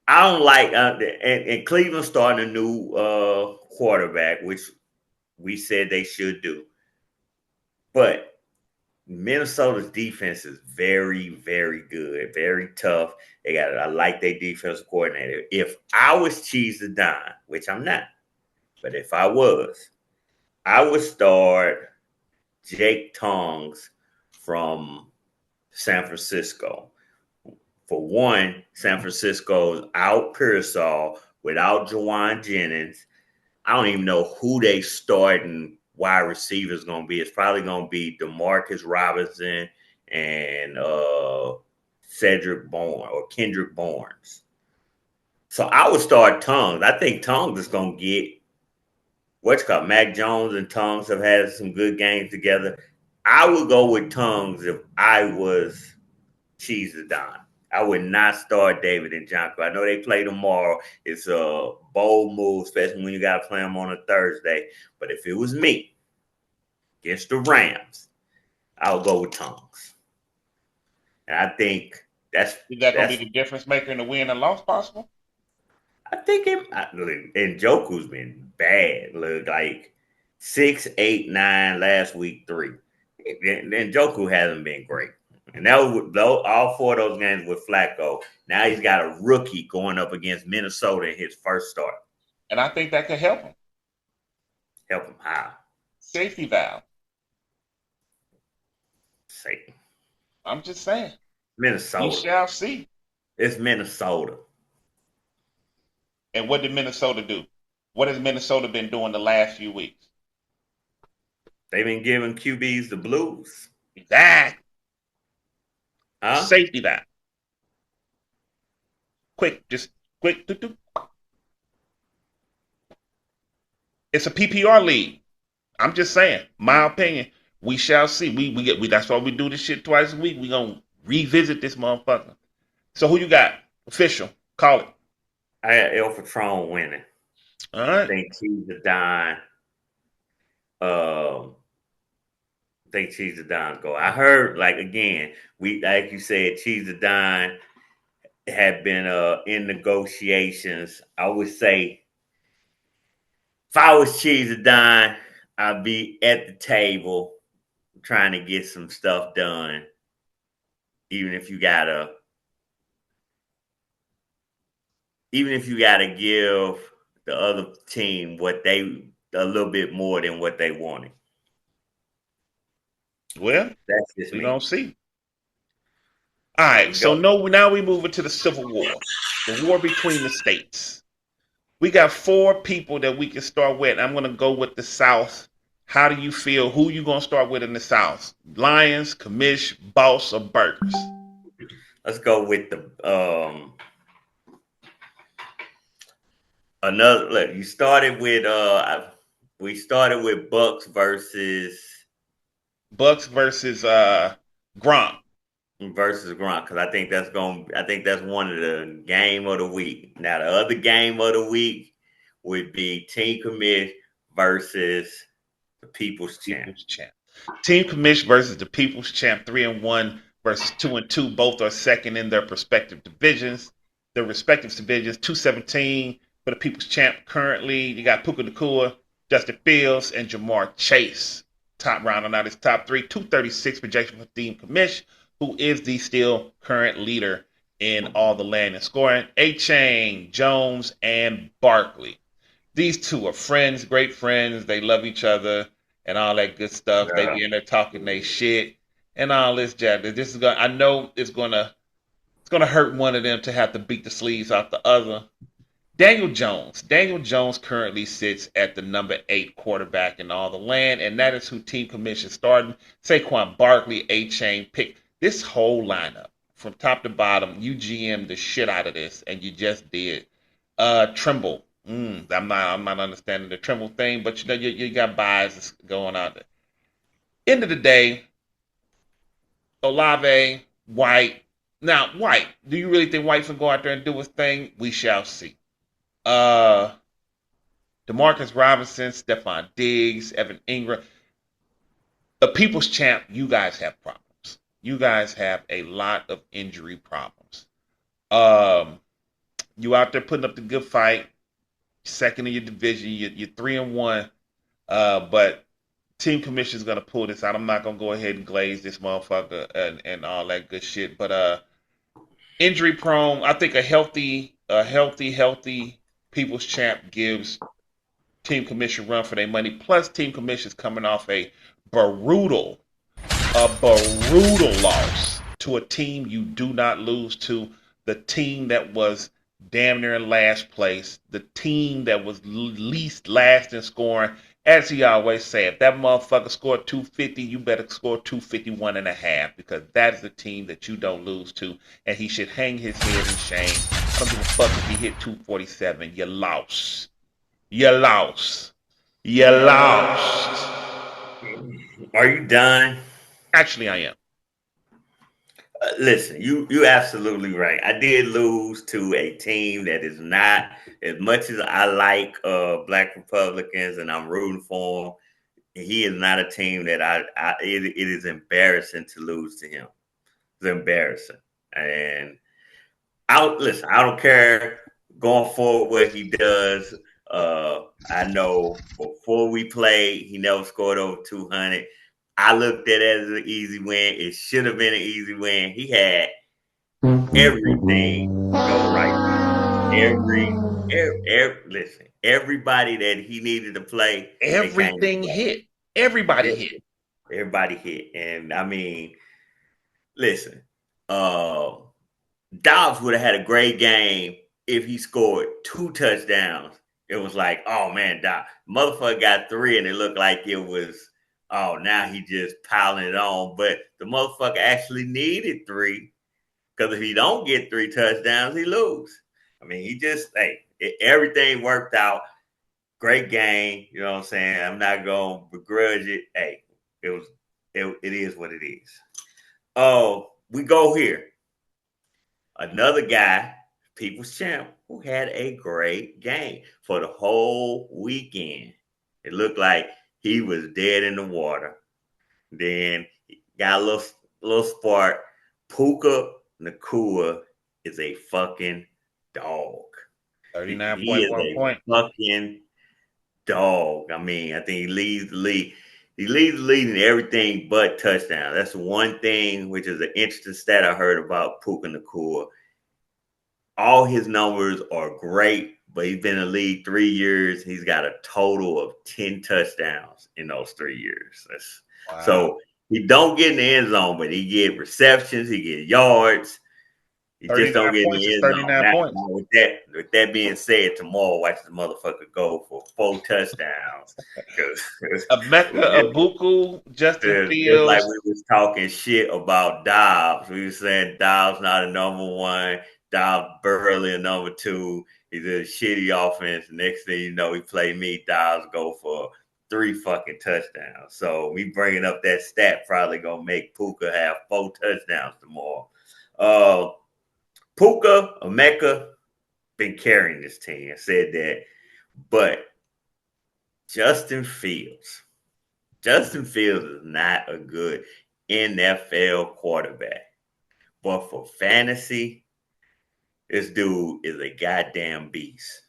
don't like and Cleveland starting a new quarterback, which we said they should do. But Minnesota's defense is very, very good, very tough. I like their defensive coordinator. If I was Cheese the Don, which I'm not, but if I was, I would start Jake Tongs from San Francisco. For one, San Francisco's out Pearsall without Jawan Jennings. I don't even know who they starting wide receiver is going to be. It's probably going to be DeMarcus Robinson and Cedric Bourne or Kendrick Bournes. So I would start Tongs. I think Tongs is going to get Mac Jones and Tongs have had some good games together. I would go with Tongs if I was Cheese the Don. I would not start David Njoku. I know they play tomorrow. It's a bold move, especially when you got to play them on a Thursday. But if it was me against the Rams, I would go with Tongs. And I think is that going to be the difference maker in the win and loss possible? I think Njoku's been bad. Look, like 6, 8, 9 last week, 3. Njoku hasn't been great. And that was all 4 of those games with Flacco. Now he's got a rookie going up against Minnesota in his first start. And I think that could help him. Help him how? Safety valve. Satan. I'm just saying. Minnesota. We shall see. It's Minnesota. And what did Minnesota do? What has Minnesota been doing the last few weeks? They've been giving QBs the blues. Exactly. Huh? Safety valve. Quick. It's a PPR league. I'm just saying, my opinion. We shall see. We that's why we do this shit twice a week. We gonna revisit this motherfucker. So who you got? Official. Call it. I had El Patron winning. All right. I think Cheese the Don. Cheese the Don go. I heard, like you said, Cheese the Don had been in negotiations. I would say if I was Cheese the Don, I'd be at the table trying to get some stuff done. Even if you gotta give the other team a little bit more than what they wanted. Well, that's just we me. Gonna see. All right, so now we move into the Civil War, the war between the states. We got 4 people that we can start with. I'm gonna go with the South. How do you feel? Who you gonna start with in the South? Lions, Commish, Boss, or Burgers? Let's go with the Another look. You started with we started with Bucks versus Gronk. Gronk because I think that's one of the game of the week. Now the other game of the week would be Team Commish versus the People's Champ. People's Champ. Team Commish versus the People's Champ. 3-1 versus 2-2. Both are second in their respective divisions. 217 for the People's Champ. Currently, you got Puka Nacua, Justin Fields, and Jamar Chase. Top rounding out his top three. 236 projection for Team Commish, who is the still current leader in all the land and scoring. A-Chain, Jones, and Barkley. These two are friends, great friends. They love each other and all that good stuff. Yeah. They be in there talking they shit and all this jazz. This is gonna. I know it's gonna hurt one of them to have to beat the sleeves off the other. Daniel Jones. Daniel Jones currently sits at the number 8 quarterback in all the land, and that is who Team Commission starting. Saquon Barkley, A-Chain pick this whole lineup from top to bottom. You GM the shit out of this, and you just did. Trimble. I'm not understanding the Trimble thing, but you know you got biases going on there. End of the day, Olave, White. Now, White, do you really think White's gonna go out there and do his thing? We shall see. Demarcus Robinson, Stephon Diggs, Evan Ingram. The People's Champ, you guys have problems. You guys have a lot of injury problems. You out there putting up the good fight. Second in your division, you're 3-1, but Team Commission is gonna pull this out. I'm not gonna go ahead and glaze this motherfucker and all that good shit. But injury prone, I think a healthy People's Champ gives Team Commission run for their money. Plus, Team Commission is coming off a brutal loss to a team you do not lose to. The team that was damn near in last place, the team that was least last in scoring. As he always say, if that motherfucker scored 250, you better score 251 and a half, because that is the team that you don't lose to, and he should hang his head in shame. I don't give a fuck if he hit 247. You lost. You lost. You lost. Are you done? Actually, I am. Listen, you absolutely right. I did lose to a team that is not, as much as I like Black Republicans and I'm rooting for him, he is not a team that it is embarrassing to lose to him. It's embarrassing. And I don't care going forward what he does. I know before we played, he never scored over 200. I looked at it as an easy win. It should have been an easy win. He had everything go right. Listen, everybody that he needed to play, everything hit. Everybody hit. Everybody hit. And I mean, listen, Dobbs would have had a great game if he scored 2 touchdowns. It was like, oh man, Dobbs, motherfucker got 3, and it looked like it was, oh, now he just piling it on. But the motherfucker actually needed 3, because if he don't get 3 touchdowns, he lose. I mean, he just, everything worked out. Great game. You know what I'm saying? I'm not going to begrudge it. Hey, it is what it is. Oh, we go here. Another guy, People's Champ, who had a great game for the whole weekend. It looked like he was dead in the water. Then got a little spark. Puka Nacua is a fucking dog. 39.1 points. Fucking dog. I mean, I think he leads the league. He leads the league in everything but touchdown. That's one thing, which is an interesting stat I heard about Puka Nacua. All his numbers are great, but he's been in the league 3 years. He's got a total of 10 touchdowns in those 3 years. Wow. So he don't get in the end zone, but he get receptions, he get yards. He just don't get in the end zone. 39 points. With that being said, tomorrow watch the motherfucker go for 4 touchdowns. Emeka Egbuka, Justin Fields. Like we was talking shit about Dobbs. We were saying Dobbs not a number 1. Dobbs barely a number 2. He's a shitty offense. Next thing you know, he played me. Dials go for 3 fucking touchdowns. So me bringing up that stat probably gonna make Puka have 4 touchdowns tomorrow. Puka Emeka been carrying this team. I said that, but Justin Fields is not a good NFL quarterback, but for fantasy, this dude is a goddamn beast.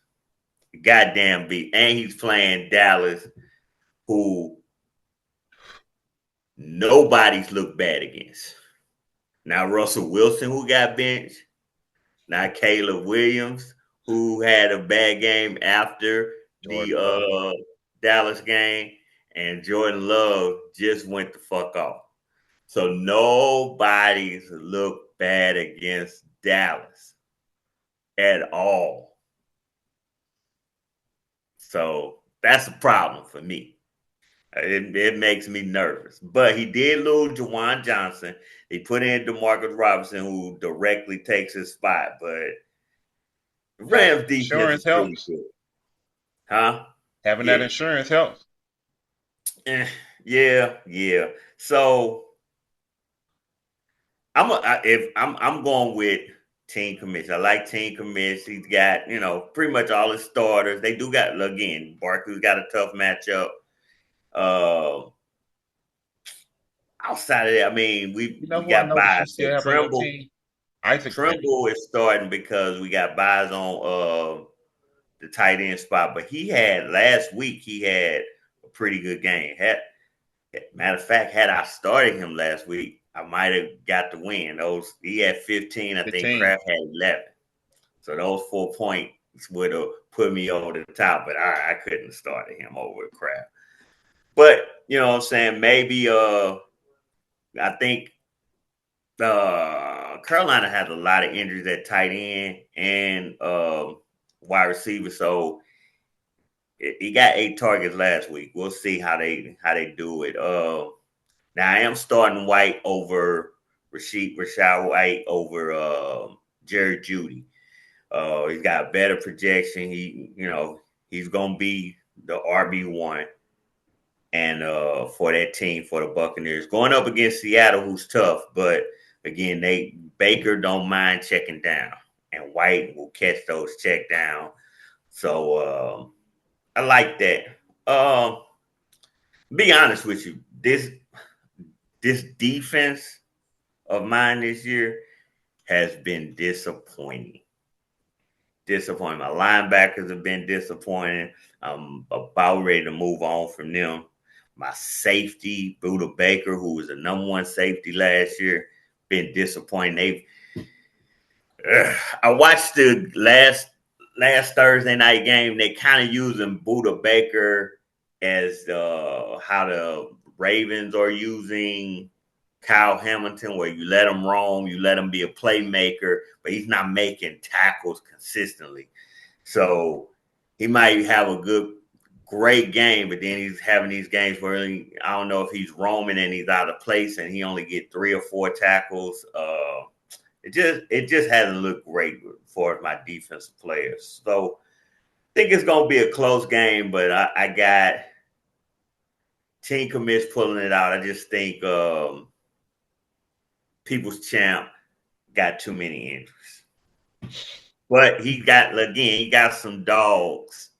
Goddamn beast. And he's playing Dallas, who nobody's looked bad against. Now Russell Wilson, who got benched. Now Caleb Williams, who had a bad game after the Dallas game. And Jordan Love just went the fuck off. So nobody's looked bad against Dallas at all. So that's a problem for me. It makes me nervous. But he did lose Juwan Johnson. He put in DeMarcus Robinson, who directly takes his spot. But Rams defense is pretty good. Huh? Having that insurance helps. Yeah. So I'm going with Team Commish. I like Team Commish. He's got, pretty much all his starters. They do got, again, Barkley's got a tough matchup. Outside of that, I mean, we got buys. So Trimble is starting because we got buys on the tight end spot. But last week, he had a pretty good game. Matter of fact, had I started him last week, I might have got the win. He had 15. I think Kraft had 11. So those 4 points would have put me over the top, but I couldn't have started him over Kraft. But, you know what I'm saying, maybe I think Carolina has a lot of injuries at tight end and wide receiver. So he got 8 targets last week. We'll see how they do it. Now I am starting White over Rashad White over Jerry Jeudy. He's got better projection. He's gonna be the RB1 and for that team, for the Buccaneers. Going up against Seattle, who's tough, but again, Baker don't mind checking down, and White will catch those check down. So I like that. Be honest with you, this defense of mine this year has been disappointing. My linebackers have been disappointing. I'm about ready to move on from them. My safety, Buda Baker, who was the number 1 safety last year, been disappointing. I watched the last Thursday night game. They kind of using Buda Baker as how the Ravens are using Kyle Hamilton, where you let him roam, you let him be a playmaker, but he's not making tackles consistently. So he might have a great game, but then he's having these games where I don't know if he's roaming and he's out of place and he only get 3 or 4 tackles. It just hasn't looked great for my defensive players. So I think it's going to be a close game, but I got Team Commish pulling it out. I just think People's Champ got too many injuries. But he got some dogs.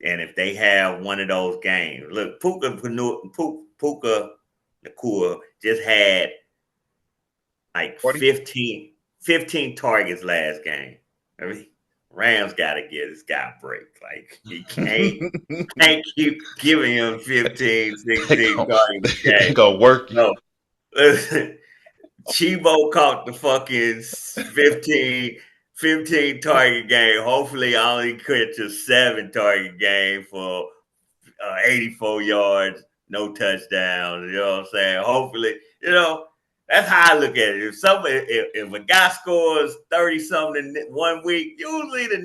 And if they have one of those games, look, Puka Nacua just had like 15 targets last game. I mean, Rams got to give this guy a break. Like, he can't keep giving him 15, 16 targets a game. Go work. No. Listen, Chibo caught the fucking 15 target game. Hopefully, I only catch a 7 target game for 84 yards, no touchdowns. You know what I'm saying? Hopefully, that's how I look at it. If a guy scores 30 something 1 week, usually the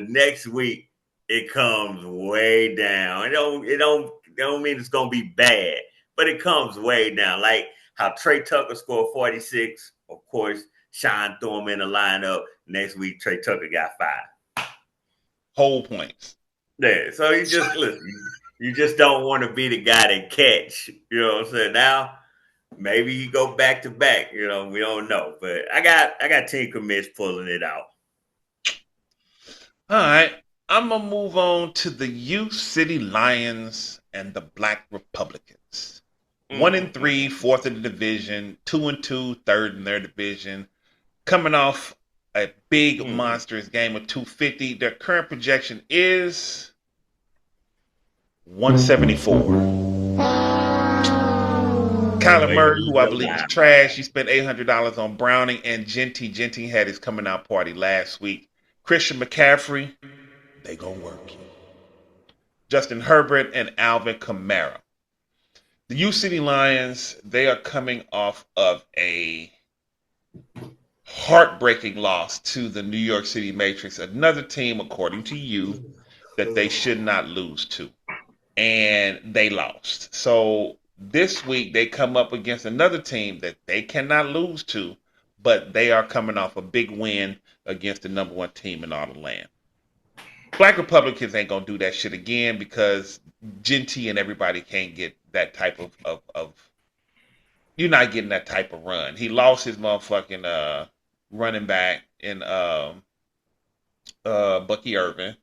next week it comes way down. It don't mean it's gonna be bad, but it comes way down. Like how Trey Tucker scored 46. Of course, Sean threw him in the lineup. Next week, Trey Tucker got 5 whole points. Yeah, so you just listen. You just don't want to be the guy that catch. You know what I'm saying? Now, maybe he go back to back. You know, we don't know. But I got team commits pulling it out. All right. I'm gonna move on to the U City Lions and the Black Republicans. 1-3, fourth in the division. 2-2, third in their division. Coming off a big monstrous game of 250. Their current projection is 174. Kyler Murray, who I believe is trash, he spent $800 on Browning and Genty. Genty had his coming out party last week. Christian McCaffrey, they gonna work you. Justin Herbert and Alvin Kamara. The U City Lions, they are coming off of a heartbreaking loss to the New York City Matrix, another team, according to you, that they should not lose to. And they lost. So this week they come up against another team that they cannot lose to, but they are coming off a big win against the number one team in all the land. Black Republicans ain't gonna do that shit again because Genty and everybody can't get that type of you're not getting that type of run. He lost his motherfucking running back in Bucky Irvin,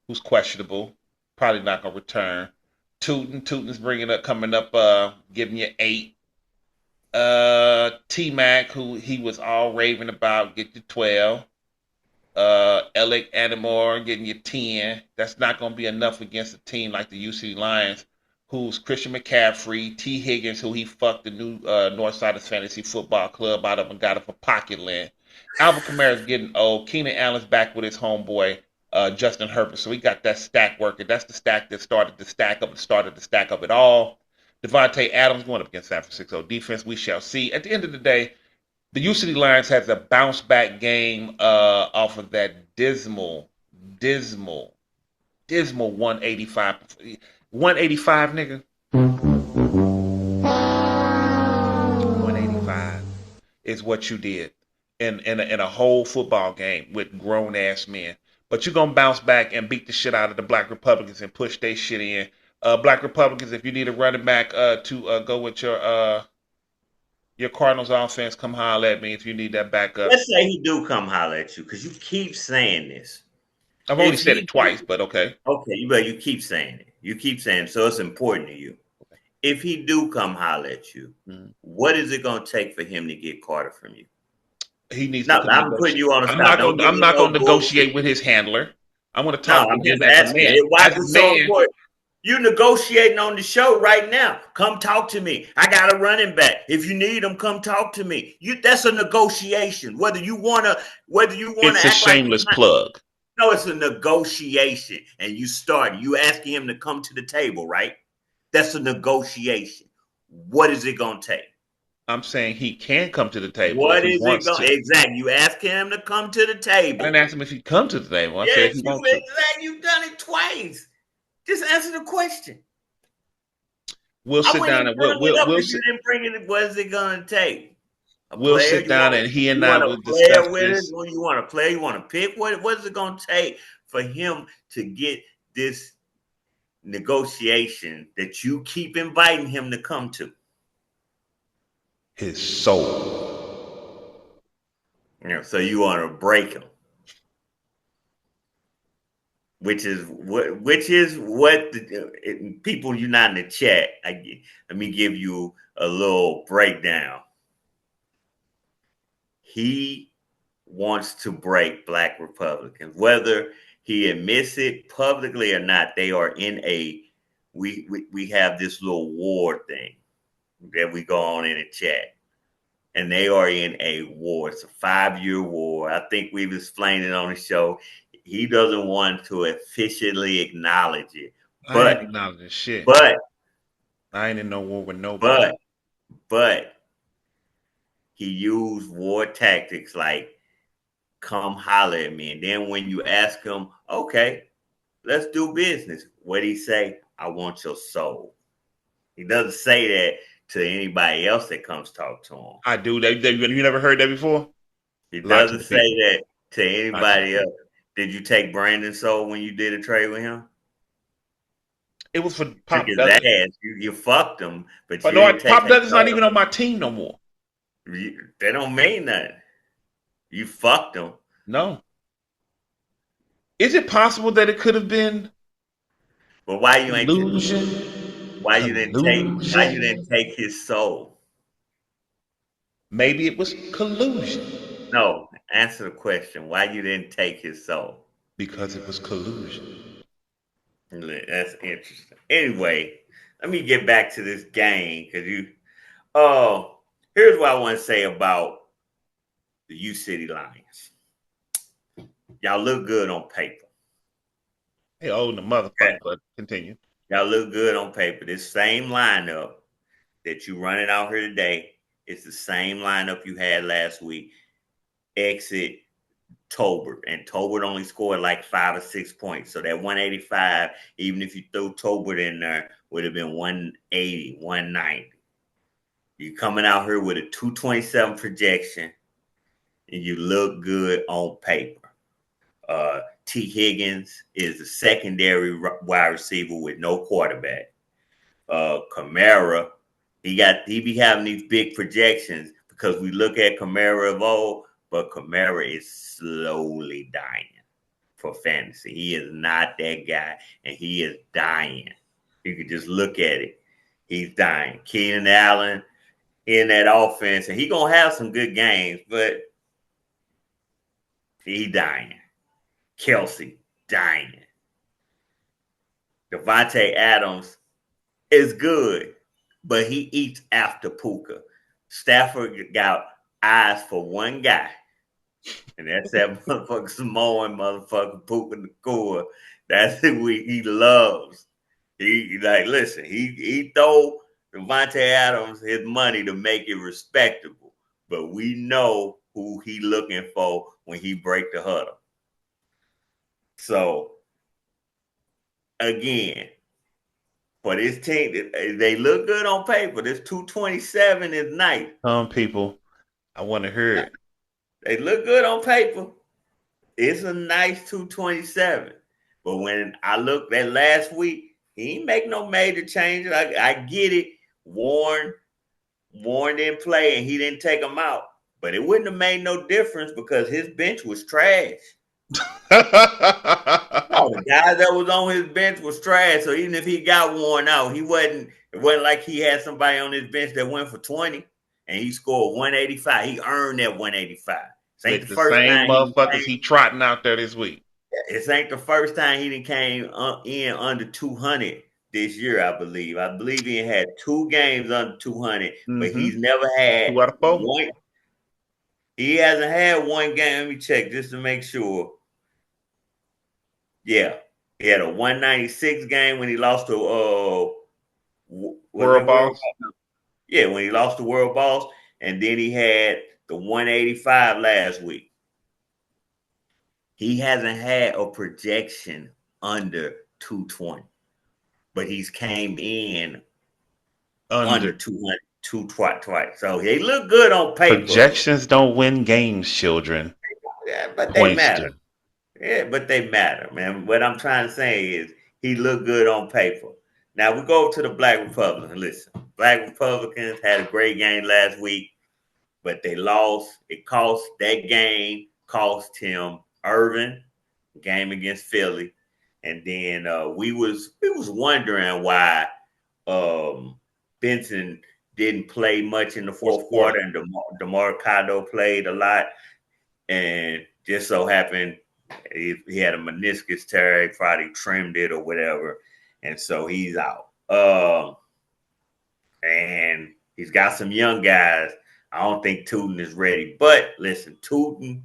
who's questionable, probably not gonna return. Tootin's coming up, giving you 8. T-Mac, who he was all raving about, get you 12. Alec Anamore getting you 10. That's not going to be enough against a team like the UC Lions, who's Christian McCaffrey, T. Higgins, who he fucked the new Northsiders Fantasy Football Club out of and got it for pocket land. Alvin Kamara's getting old. Keenan Allen's back with his homeboy, Justin Herbert. So we got that stack working. That's the stack that started to stack up it all. Devontae Adams going up against San Francisco defense. We shall see. At the end of the day, the U City Lions has a bounce back game off of that dismal 185. 185, nigga. 185 is what you did in a whole football game with grown ass men. But you're gonna bounce back and beat the shit out of the Black Republicans and push their shit in. Black Republicans, if you need a running back to go with your Cardinals offense, come holler at me if you need that backup. Let's say he do come holler at you because you keep saying this. I've only said it twice, but okay. Okay, but you keep saying it. You keep saying it, so it's important to you. Okay. If he do come holler at you, what is it going to take for him to get Carter from you? He needs. No, I'm putting you on a spot. I'm not going to negotiate with his handler. I'm going to talk to him as a man. Why is it so important? You negotiating on the show right now. Come talk to me. I got a running back. If you need him, come talk to me. That's a negotiation. Whether you wanna it's a shameless plug. No, it's a negotiation. And you asking him to come to the table, right? That's a negotiation. What is it gonna take? I'm saying he can come to the table. What is it going to? Exactly. You ask him to come to the table. I didn't ask him if he'd come to the table. I said he wants to. You've done it twice. Just answer the question. We'll sit down and we'll you didn't bring it. What is it gonna take? We'll sit down and he and I will discuss this. You want to play? You want to pick? What is it gonna take for him to get this negotiation that you keep inviting him to come to? His soul. So you want to break him. Which is what the people you're not in the chat. Let me give you a little breakdown. He wants to break Black Republicans, whether he admits it publicly or not. They are in we have this little war thing that we go on in the chat, and they are in a war. It's a 5-year war. I think we've explained it on the show. He doesn't want to officially acknowledge it. I ain't acknowledging shit. But I ain't in no war with nobody. But he used war tactics like come holler at me. And then when you ask him, okay, let's do business, what he say? I want your soul. He doesn't say that to anybody else that comes talk to him. I do. You never heard that before? He doesn't say that to anybody else. Did you take Brandon Soul when you did a trade with him? It was for Took Pop his Douglas. ass. You fucked him, but But you no, didn't take Pop his Douglas not soul. even on my team no more. They don't mean nothing. You fucked him. No. Is it possible that it could have been But why you ain't? collusion? Why you didn't Collusion? take his soul? Maybe it was collusion. No, answer the question. Why you didn't take his soul? Because it was collusion. That's interesting. Anyway, let me get back to this game because you. Oh, here's what I want to say about the U City Lions. Y'all look good on paper. Hey, oh, the motherfucker, Okay? but continue. Y'all look good on paper. This same lineup that you running out here today is the same lineup you had last week. Exit Tolbert, and Tolbert only scored like 5 or 6 points. So that 185, even if you throw Tolbert in there, would have been 180, 190. You coming out here with a 227 projection, and you look good on paper. T. Higgins is a secondary wide receiver with no quarterback. Kamara, he be having these big projections because we look at Kamara of old, but Kamara is slowly dying for fantasy. He is not that guy, and he is dying. You can just look at it. He's dying. Keenan Allen in that offense, and he gonna have some good games, but he dying. Kelsey dying. Devontae Adams is good, but he eats after Puka. Stafford got eyes for one guy, and that's that motherfucker Samoan motherfucker Puka Nacua. That's who he loves. He like, listen, he throw Devontae Adams his money to make it respectable, but we know who he looking for when he break the huddle. So again, for this team, they look good on paper. This 227 is nice. Some people, I want to hear it. They look good on paper. It's a nice 227. But when I looked at last week, he ain't make no major changes. I get it. Warren didn't play and he didn't take him out. But it wouldn't have made no difference because his bench was trash. Oh, the guy that was on his bench was trash. So even if he got worn out, it wasn't like he had somebody on his bench that went for 20 and he scored 185. He earned that 185. This ain't With the the first same time motherfuckers he trotting out there this week. This ain't the first time he done came in under 200 this year, I believe. I believe he had 2 games under 200, but he's never had 2 out of 4. one. He hasn't had one game. Let me check just to make sure. Yeah, he had a 196 game when he lost to World Boss. Yeah, when he lost to World Boss, and then he had the 185 last week. He hasn't had a projection under 220, but he's came in under 200 twice. So he look good on paper. Projections don't win games, children. Yeah, but they matter. Yeah, but they matter, man. What I'm trying to say is he looked good on paper. Now we go to the Black Republicans. Listen, Black Republicans had a great game last week, but they lost. That game cost him Irvin, game against Philly. And then we was wondering why Benson didn't play much in the fourth quarter, and DeMarcado played a lot. And just so happened he had a meniscus tear, he probably trimmed it or whatever, and so he's out. And he's got some young guys. I don't think Tootin is ready, but listen, Tootin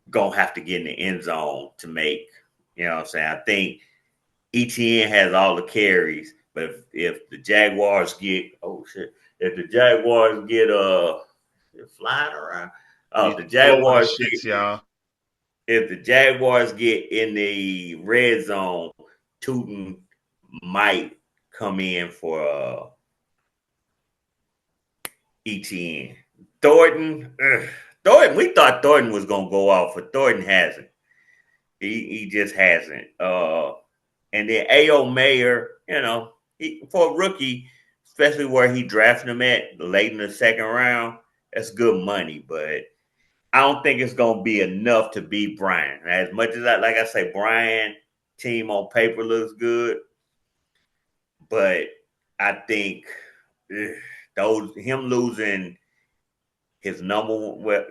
gonna have to get in the end zone to make. You know what I'm saying? I think ETN has all the carries, but if the Jaguars get if the Jaguars get flying around, the Jaguars shits, y'all. If the Jaguars get in the red zone, Tootin might come in for ETN. Thornton Thornton, we thought Thornton was gonna go off, but Thornton hasn't. He just hasn't. And then A.O. Mayer, for a rookie, especially where he drafted him at late in the second round, that's good money. But I don't think it's gonna be enough to beat Brian. As much as like I say, Brian team on paper looks good, but I think him losing his number one,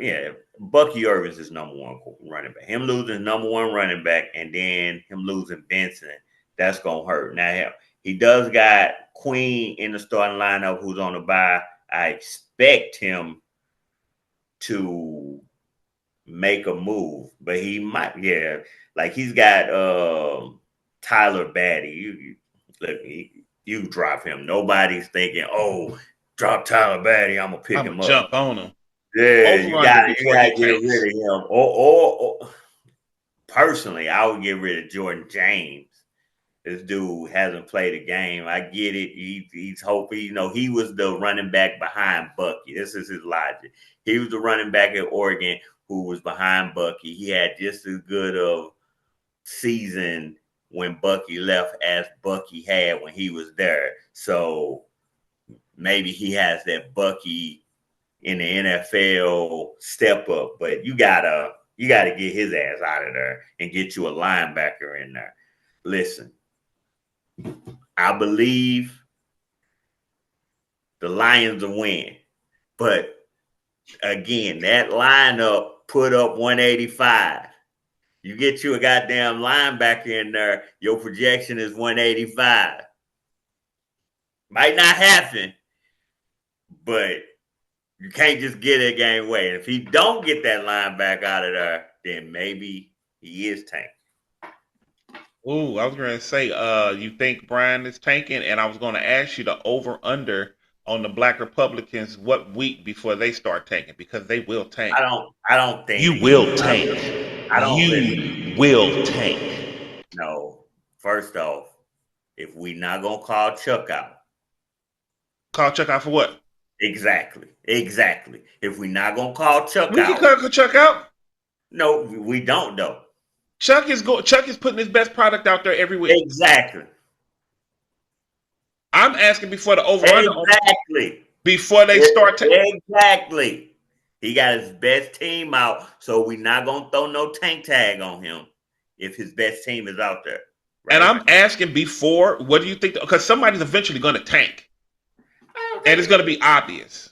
Bucky Irvin's his number one running back. Him losing number one running back and then him losing Benson, that's gonna hurt. Now he does got Queen in the starting lineup who's on the bye. I expect him to make a move, but he might, like he's got Tyler Batty. You drop him. Nobody's thinking, oh, drop Tyler Batty, I'm gonna pick him up. Jump on him. Yeah, you gotta get rid of him. Or personally, I would get rid of Jordan James. This dude hasn't played a game. I get it. He's hoping, he was the running back behind Bucky. This is his logic. He was the running back at Oregon who was behind Bucky. He had just as good of season when Bucky left as Bucky had when he was there. So maybe he has that Bucky in the NFL step up, but you gotta get his ass out of there and get you a linebacker in there. Listen, I believe the Lions will win, but again, that lineup put up 185. You get you a goddamn linebacker in there, your projection is 185. Might not happen, but you can't just get a game away. And if he don't get that linebacker out of there, then maybe he is tanking. Ooh, I was going to say, you think Brian is tanking? And I was going to ask you the over-under on the Black Republicans what week before they start tanking, because they will tank. I don't think you will tank. I don't you will tank. No. First off, if we not gonna call Chuck out. Call Chuck out for what? Exactly. If we not gonna call Chuck we out. We can call Chuck out. No, we don't though. Chuck is putting his best product out there every week. Exactly. I'm asking before the over-under. Exactly. Before they start tanking. Exactly. He got his best team out, so we're not going to throw no tank tag on him if his best team is out there. Right? And I'm asking before, what do you think? Because somebody's eventually going to tank. And it's going to be obvious.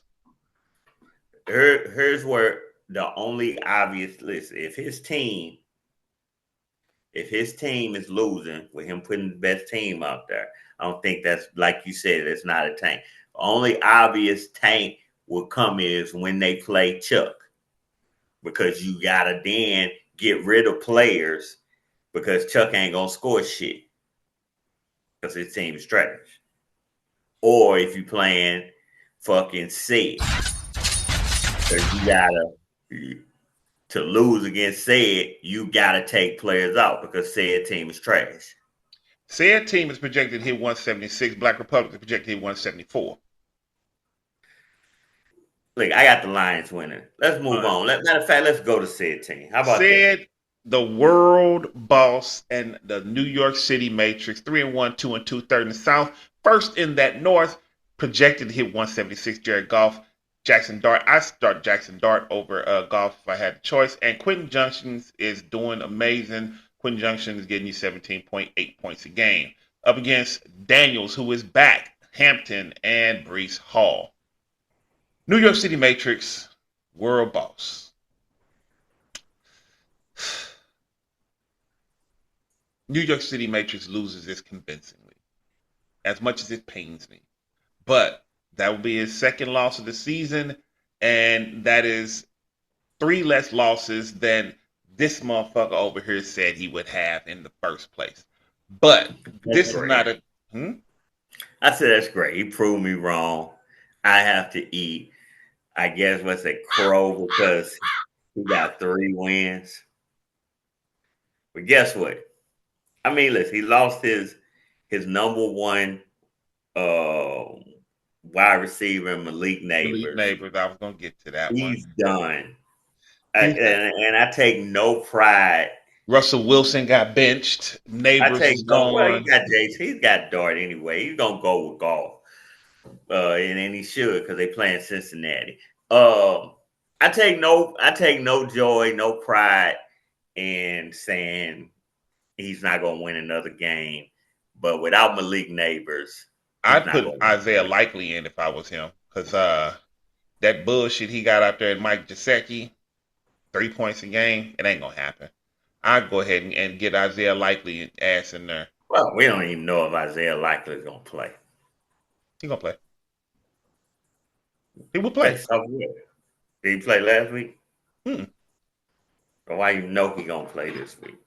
Here's where the only obvious list. If his team is losing with him putting the best team out there, I don't think that's, like you said, it's not a tank. The only obvious tank will come is when they play Chuck, because you gotta then get rid of players because Chuck ain't gonna score shit because his team is trash. Or if you playing fucking Sid, because you gotta to lose against Sid, you gotta take players out because Sid team is trash. Sid team is projected to hit 176. Black Republic is projected to hit 174. Look, I got the Lions winning. Let's move on. Matter of fact, let's go to Sid team. How about Sid, the world boss, and the New York City Matrix, 3-1, 2-2, third in the South, first in that North, projected to hit 176. Jared Goff, Jackson Dart. I start Jackson Dart over Goff if I had the choice. And Quentin Junction is doing amazing. Quentin Junction is getting you 17.8 points a game. Up against Daniels, who is back, Hampton, and Breece Hall. New York City Matrix, world boss. New York City Matrix loses this convincingly, as much as it pains me. But that will be his second loss of the season, and that is 3 less losses than this motherfucker over here said he would have in the first place. But this is not a... I said that's great. He proved me wrong. I have to eat, I guess, what's it, crow, because he got 3 wins. But guess what? I mean, listen, he lost his number one wide receiver, Malik Neighbors. I was going to get to that one. He's done. And I take no pride. Russell Wilson got benched. I Neighbors take is no. Well, you gone. got Jace. He's got Dart anyway. He's gonna go with golf, and he should because they playing Cincinnati. I take no joy, no pride in saying he's not gonna win another game. But without Malik Neighbors, he's I'd not put gonna Isaiah win. Likely in if I was him, because that bullshit he got out there at Mike Gesicki, 3 points a game, it ain't gonna happen. I'd go ahead and get Isaiah Likely ass in there. Well, we don't even know if Isaiah Likely is gonna play. He gonna play. He will They play. so good. Did he play last week? Hmm. Or why you know he gonna play this week?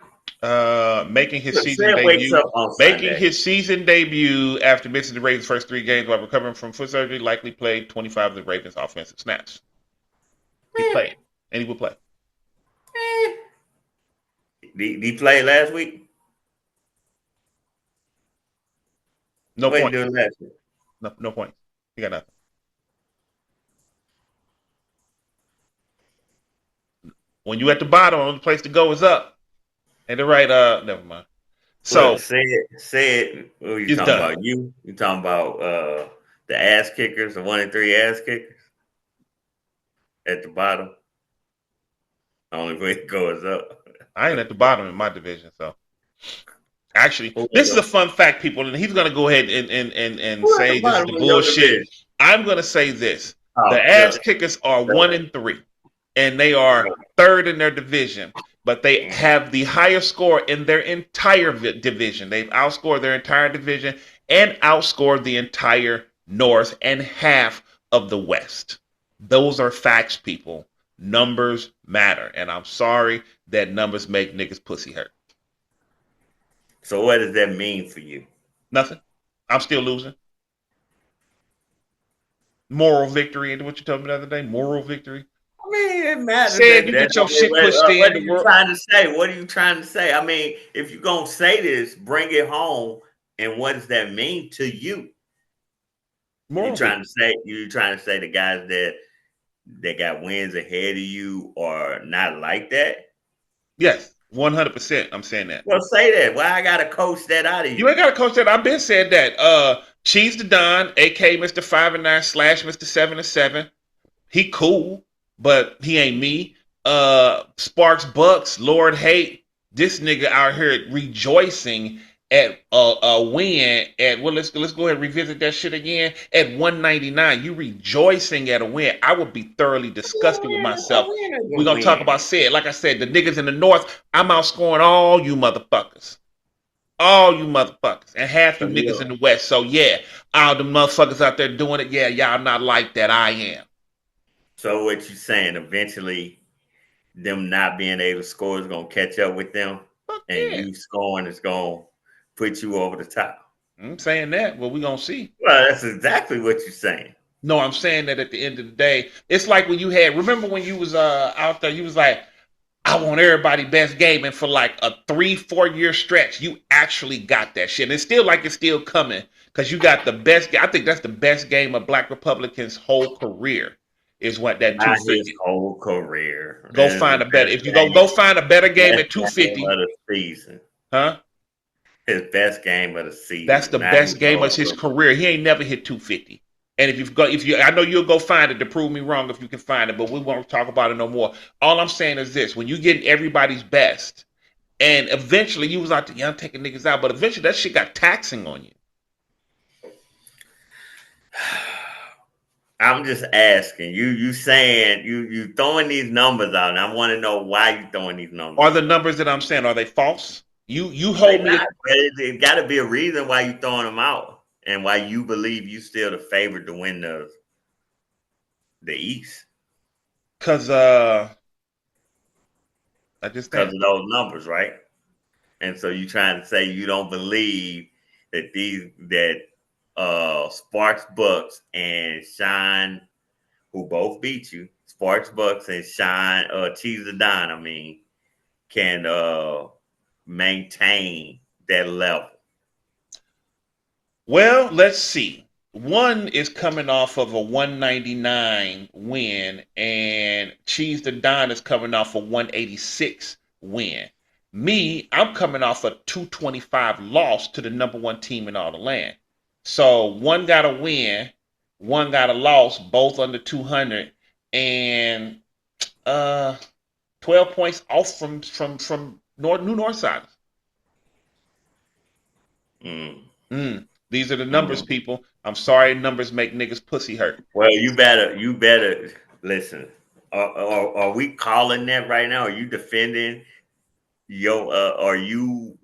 Making his Look, season Sam wakes debut. up on Making Sunday. his season debut after missing the Ravens' first 3 games while recovering from foot surgery. Likely played 25 of the Ravens' offensive snaps. He played, and he will play. Did he play last week? No What he point. doing last week? No point. He got nothing. When you at the bottom, the only place to go is up. Ain't it right? Never mind. Look, So say it. What are you it's talking done. about? You talking about the ass kickers, the 1 and 3 ass kickers at the bottom? The only way to go is up. I ain't at the bottom in my division, so actually, Who this is a fun fact, people, and he's gonna go ahead and at the say this is bottom the of your bullshit. division? I'm gonna say this: the Oh, ass kickers are the- 1 and 3, and they are third in their division, but they have the highest score in their entire division. They've outscored their entire division and outscored the entire North and half of the West. Those are facts, people. Numbers matter, and I'm sorry that numbers make niggas pussy hurt. So what does that mean for you? Nothing. I'm still losing. Moral victory into what you told me the other day. Moral victory. I mean, it matters. Said you get your shit pushed in. What are The you world. trying to say? What are you trying to say? I mean, if you're gonna say this, bring it home. And what does that mean to you? Moral You trying to say the guys that got wins ahead of you are not like that? Yes, 100%. I'm saying that. Well, say that. Why I gotta coach that out of You you? ain't got to coach that. I've been said that. Cheese the Don, aka Mr. 5 and 9 / Mr. 7 and 7. He cool, but he ain't me. Sparks Bucks, Lord Hate. This nigga out here rejoicing at a win at let's go ahead and revisit that shit again at 199. You rejoicing at a win. I would be thoroughly disgusted with myself. We're gonna talk about said. Like I said, the niggas in the north, I'm outscoring all you motherfuckers. All you motherfuckers. And half you niggas in the west. So yeah, all the motherfuckers out there doing it, yeah, y'all not like that. I am. So what you saying? Eventually, them not being able to score is gonna catch up with them, Fuck and yeah. you scoring is gonna put you over the top. I'm saying that. Well, we gonna see. Well, that's exactly what you're saying. No, I'm saying that at the end of the day, it's like when you had. Remember when you was out there? You was like, I want everybody best game, and for like a 3-4 year stretch, you actually got that shit. And it's still like it's still coming because you got the best. I think that's the best game of Black Republicans' whole career. Is what that Not 250. his whole career. Go That is find the a better. best If you game- go find a better game best at 250, game of the season. huh? His best game of the season. That's the not best game of whole his career. He ain't never hit 250. And I know you'll go find it to prove me wrong if you can find it, but we won't talk about it no more. All I'm saying is this: when you get everybody's best, and eventually you was out there, I'm taking niggas out, but eventually that shit got taxing on you. I'm just asking you saying you throwing these numbers out, and I want to know why you throwing these numbers. Are the numbers that I'm saying, are they false? You hold me. It got to be a reason why you throwing them out, and why you believe you still the favorite to win the East. Because I just Because think of those numbers, right? And so you trying to say you don't believe that Sparks Bucks and Shine, who both beat you, Sparks Bucks and Shine Cheese the Don, I mean, can maintain that level. Well, let's see. one is coming off of a 199 win, and Cheese the Don is coming off a 186 win. Me, I'm coming off a 225 loss to the number one team in all the land. So one got a win, one got a loss, both under 200, and 12 points off from New Northsiders. These are the numbers, people. I'm sorry, numbers make niggas pussy hurt. Well, you better listen. Are we calling that right now? Are you defending your? Are you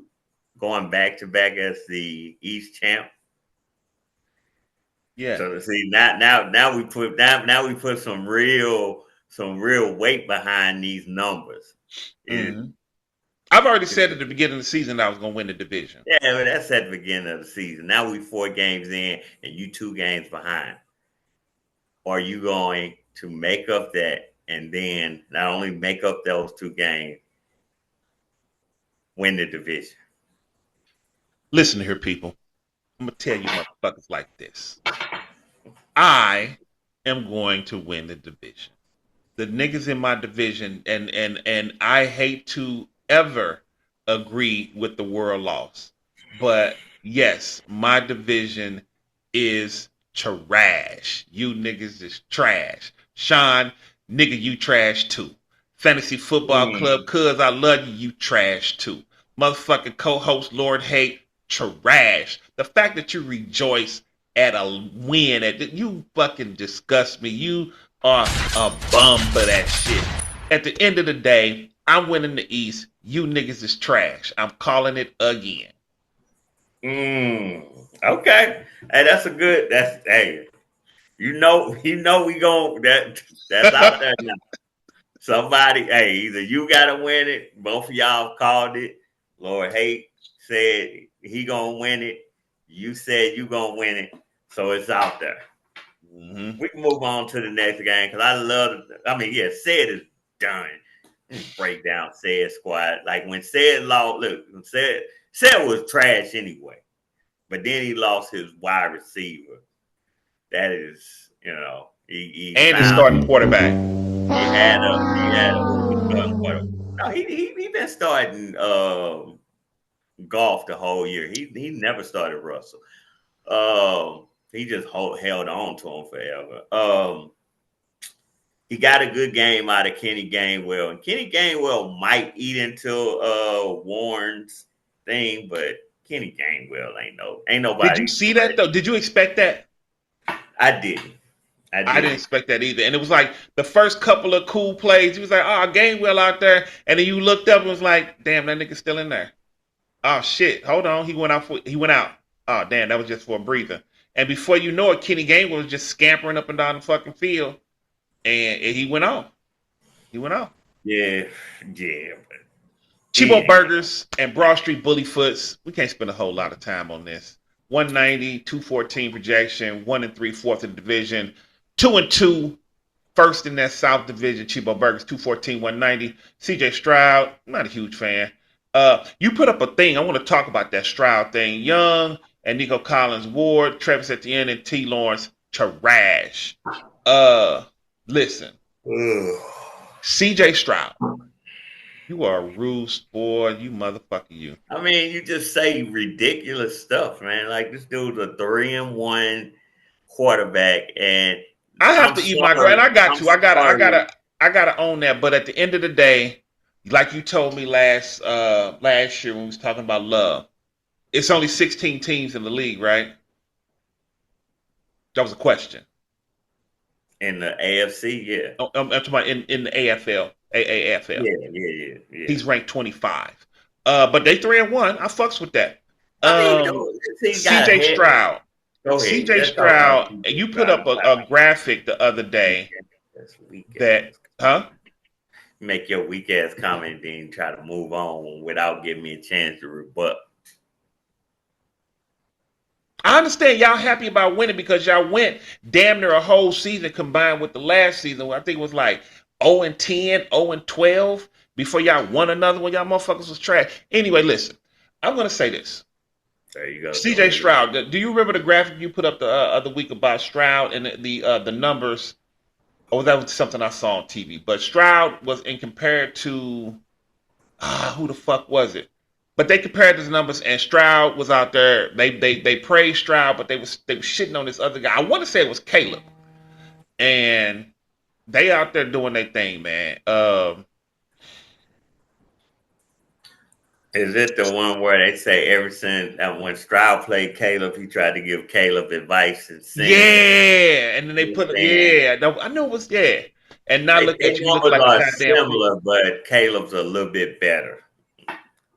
going back to back as the East champ? Yeah. So see now we put some real weight behind these numbers. Mm-hmm. I've already said at the beginning of the season that I was going to win the division. Yeah, but that's at the beginning of the season. Now we 4 games in and you 2 games behind. Are you going to make up that and then not only make up those 2 games, win the division? Listen here, people. I'm going to tell you motherfuckers like this. I am going to win the division. The niggas in my division, and I hate to ever agree with the world loss. But yes, my division is trash. You niggas is trash. Sean, nigga, you trash too. Fantasy Football Club, cuz I love you, you trash too. Motherfucking co-host Lord Hate, trash. The fact that you rejoice at a win, you fucking disgust me. You are a bum for that shit. At the end of the day, I'm winning the East. You niggas is trash. I'm calling it again. Okay. Hey, hey. You know we gon' that's out there now. Somebody, hey, either you gotta win it, both of y'all called it. Lord Hate said he gonna win it. You said you gonna win it. So it's out there. Mm-hmm. We can move on to the next game because Said is done. Break down Said squad. Like when Said lost, Said was trash anyway. But then he lost his wide receiver. That is, he and his starting quarterback. He had a starting quarterback. No, he been starting golf the whole year. He never started Russell. He just held on to him forever. He got a good game out of Kenny Gainwell, and Kenny Gainwell might eat into Warren's thing, but Kenny Gainwell ain't nobody. Did you see that though? Did you expect that? I didn't. I didn't expect that either. And it was like the first couple of cool plays. He was like, "Oh, Gainwell out there," and then you looked up and was like, "Damn, that nigga's still in there." Oh shit! Hold on, he went out. Oh damn, that was just for a breather. And before you know it, Kenny Gainwell was just scampering up and down the fucking field. And he went off. Yeah. Chibo Burgers and Broad Street Bullyfoots. We can't spend a whole lot of time on this. 190, 214 projection, 1-3, fourth in the division, 2-2, first in that South division. Chibo Burgers, 214, 190. CJ Stroud, not a huge fan. You put up a thing. I want to talk about that Stroud thing. Young and Nico Collins, Ward, Travis Etienne, and T. Lawrence, trash. Listen, CJ Stroud, you are a ruse boy, you motherfucker, you. I mean, you just say ridiculous stuff, man. Like this dude's a 3-1 quarterback, and I have to eat my grind. I gotta own that. But at the end of the day, like you told me last year when we was talking about love, it's only 16 teams in the league, right? That was a question. In the AFC, yeah. Oh, I'm talking about in the AFL, AAFL. Yeah. He's ranked 25. But they 3-1. I fucks with that. CJ Stroud. CJ Stroud. You put up a graphic the other day make your weak ass comment, then try to move on without giving me a chance to rebut. I understand y'all happy about winning because y'all went damn near a whole season combined with the last season where I think it was like 0-10, 0-12 before y'all won another one. Y'all motherfuckers was trash. Anyway, listen, I'm going to say this. There you go. CJ Stroud. Do you remember the graphic you put up the other week about Stroud and the numbers? Oh, that was something I saw on TV. But Stroud was in compared to who the fuck was it? But they compared his numbers, and Stroud was out there. They praised Stroud, but they were shitting on this other guy. I want to say it was Caleb, and they out there doing their thing, man. Is it the one where they say ever since when Stroud played Caleb, he tried to give Caleb advice and saying, Yeah, and then they put yeah. I know it was yeah. And now look their at you, looking numbers like a are goddamn similar, but Caleb's a little bit better.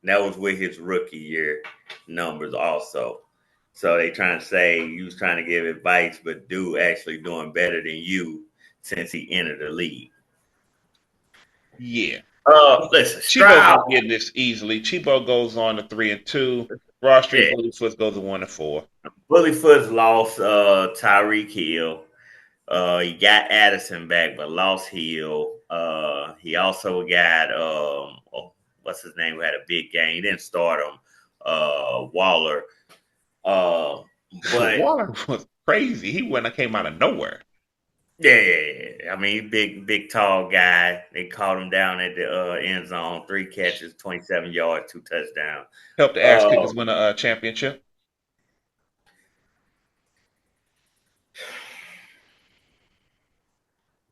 That was with his rookie year numbers also. So they trying to say you was trying to give advice, but dude actually doing better than you since he entered the league. yeah. Listen, Chibo Stroud. gonna get this easily. Chibo goes on to 3-2. Broad Street Bullyfoot goes to 1-4. Bullyfoot's lost Tyreek Hill. He got Addison back, but lost Hill. He also got what's his name? Who had a big game? He didn't start him. Waller. But Waller was crazy. He went and came out of nowhere. yeah. I mean, big, tall guy. They caught him down at the end zone. 3 catches, 27 yards, 2 touchdowns. Helped the ass kickers win a championship.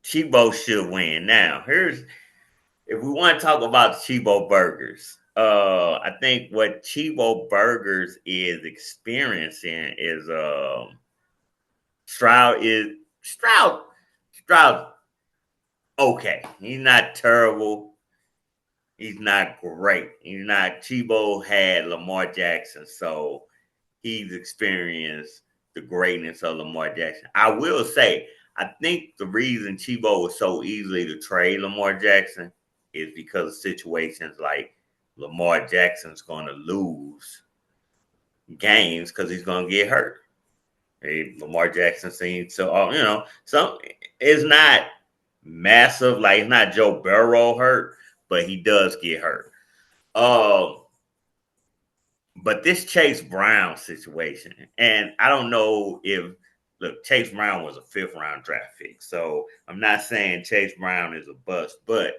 Chibo should win. Now, if we want to talk about Chibo Burgers, I think what Chibo Burgers is experiencing is Stroud. Okay, he's not terrible. He's not great. Chibo had Lamar Jackson, so he's experienced the greatness of Lamar Jackson. I will say, I think the reason Chibo was so easily to trade Lamar Jackson is because of situations like Lamar Jackson's going to lose games because he's going to get hurt. Lamar Jackson seems so, it's not massive. Like, it's not Joe Burrow hurt, but he does get hurt. But this Chase Brown situation, and I don't know if, look, Chase Brown was a 5th-round draft pick. So I'm not saying Chase Brown is a bust, but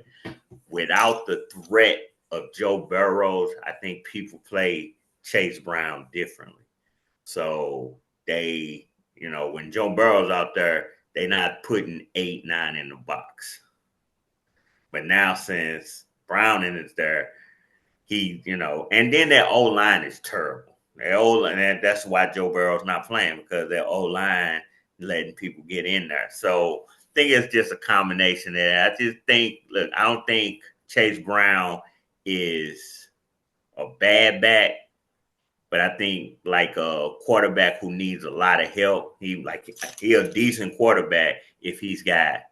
without the threat of Joe Burrows, I think people play Chase Brown differently. So they, when Joe Burrow's out there, they're not putting 8, 9 in the box. But now since Browning is there, he, and then their O-line is terrible. Their O-line, and that's why Joe Burrow's not playing, because their O-line letting people get in there. So I think it's just a combination there. I just think, look, I don't think Chase Brown is a bad back, but I think like a quarterback who needs a lot of help, he's a decent quarterback if he's got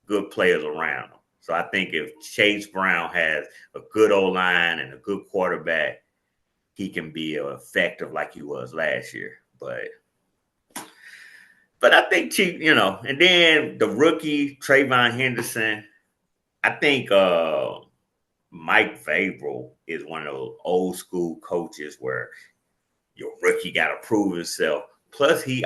good players around him. So I think if Chase Brown has a good O-line and a good quarterback, he can be effective like he was last year. But I think, and then the rookie, Trayvon Henderson, I think Mike Vrabel is one of those old school coaches where your rookie got to prove himself. Plus, he's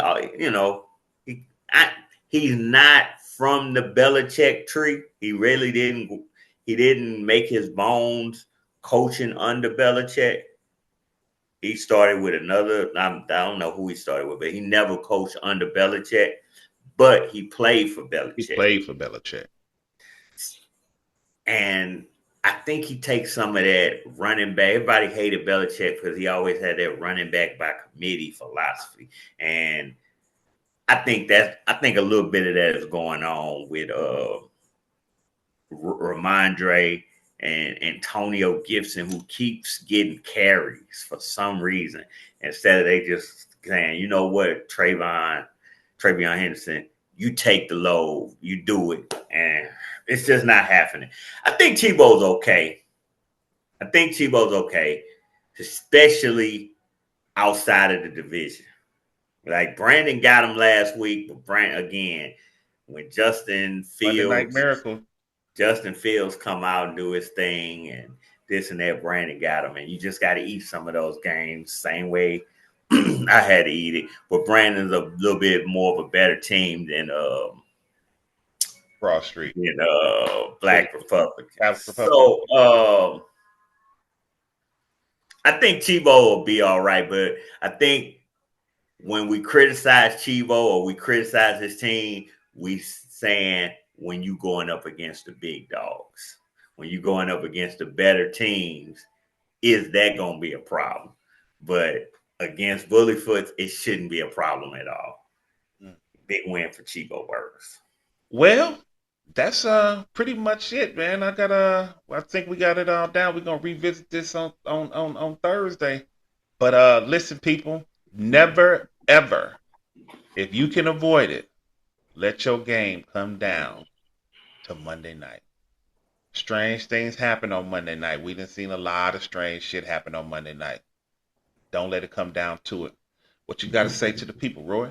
not from the Belichick tree. He really didn't make his bones coaching under Belichick. He started with I don't know who he started with, but he never coached under Belichick, but he played for Belichick. And I think he takes some of that running back. Everybody hated Belichick because he always had that running back by committee philosophy. And I think a little bit of that is going on with Ramondre and Antonio Gibson, who keeps getting carries for some reason, instead of they just saying, you know what, Trayvon Henderson, you take the load, you do it, and it's just not happening. I think Tebow's okay. Especially outside of the division. Like, Brandon got him last week, but when Justin Fields come out and do his thing and this and that, Brandon got him. And you just got to eat some of those games. Same way I had to eat it. But Brandon's a little bit more of a better team than Broad Street. Black Republic. Black Republic. So I think Chivo will be all right, but I think when we criticize Chivo or we criticize his team, we saying when you going up against the big dogs, when you going up against the better teams, is that going to be a problem? But against Bullyfoots, it shouldn't be a problem at all. Big win for Chivo Burgers. Well, that's pretty much it, man. I think we got it all down. We're gonna revisit this on Thursday. But listen, people, never ever, if you can avoid it, let your game come down to Monday night. Strange things happen on Monday night. We done seen a lot of strange shit happen on Monday night. Don't let it come down to it. What you got to say to the people, Roy?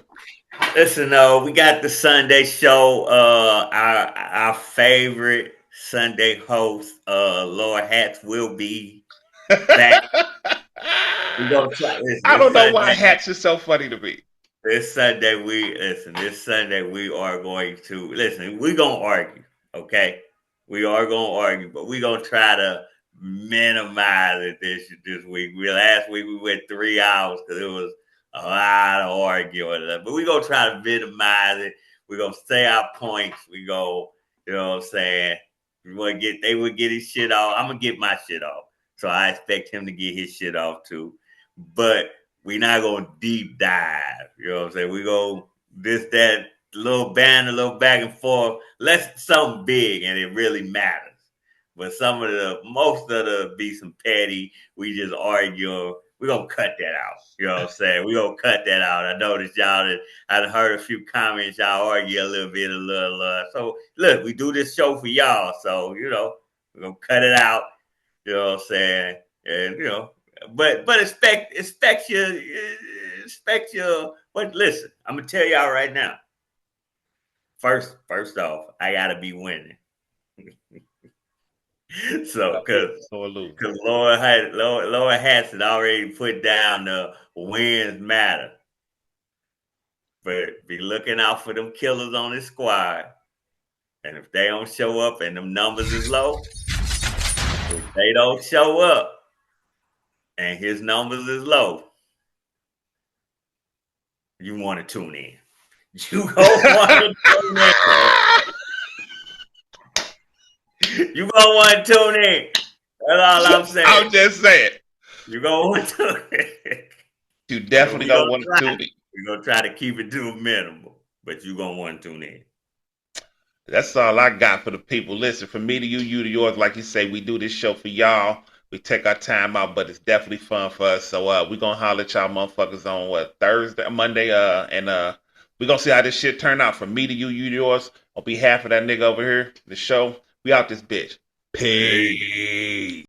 Listen, we got the Sunday show. Our favorite Sunday host, Lord Hats, will be back. I don't know why Hats is so funny to me. This Sunday we are going to listen. We're gonna argue, okay? We are gonna argue, but we're gonna try to minimize it this week. Last week we went 3 hours because it was a lot of arguing, but we're gonna try to minimize it. We're gonna say our points. We go, you know what I'm saying? They would get his shit off. I'm gonna get my shit off. So I expect him to get his shit off too. But we're not gonna deep dive. You know what I'm saying? We go that little band, a little back and forth. Let's something big and it really matters. But most of the be some petty. We just argue. We're going to cut that out. You know what I'm saying? We're going to cut that out. I noticed y'all I've heard a few comments. Y'all argue a little bit, So, look, we do this show for y'all. So, you know, we're going to cut it out. You know what I'm saying? And, you know, but expect your, but listen, I'm going to tell y'all right now. First off, I got to be winning. So, because Lord Hats had already put down the wins matter. But be looking out for them killers on his squad. And if they don't show up and them numbers is low, if they don't show up and his numbers is low, you want to tune in. You go want to tune in. You gonna want to tune in. That's all I'm saying. I'm just saying. You gonna want to tune in. You definitely gonna want to tune in. We're gonna try to keep it to a minimum, but you gonna want to tune in. That's all I got for the people. Listen, from me to you, you to yours. Like you say, we do this show for y'all. We take our time out, but it's definitely fun for us. So we're gonna holler at y'all motherfuckers on Monday, and we're gonna see how this shit turn out. From me to you, you to yours. On behalf of that nigga over here, the show. We out this bitch. Peace.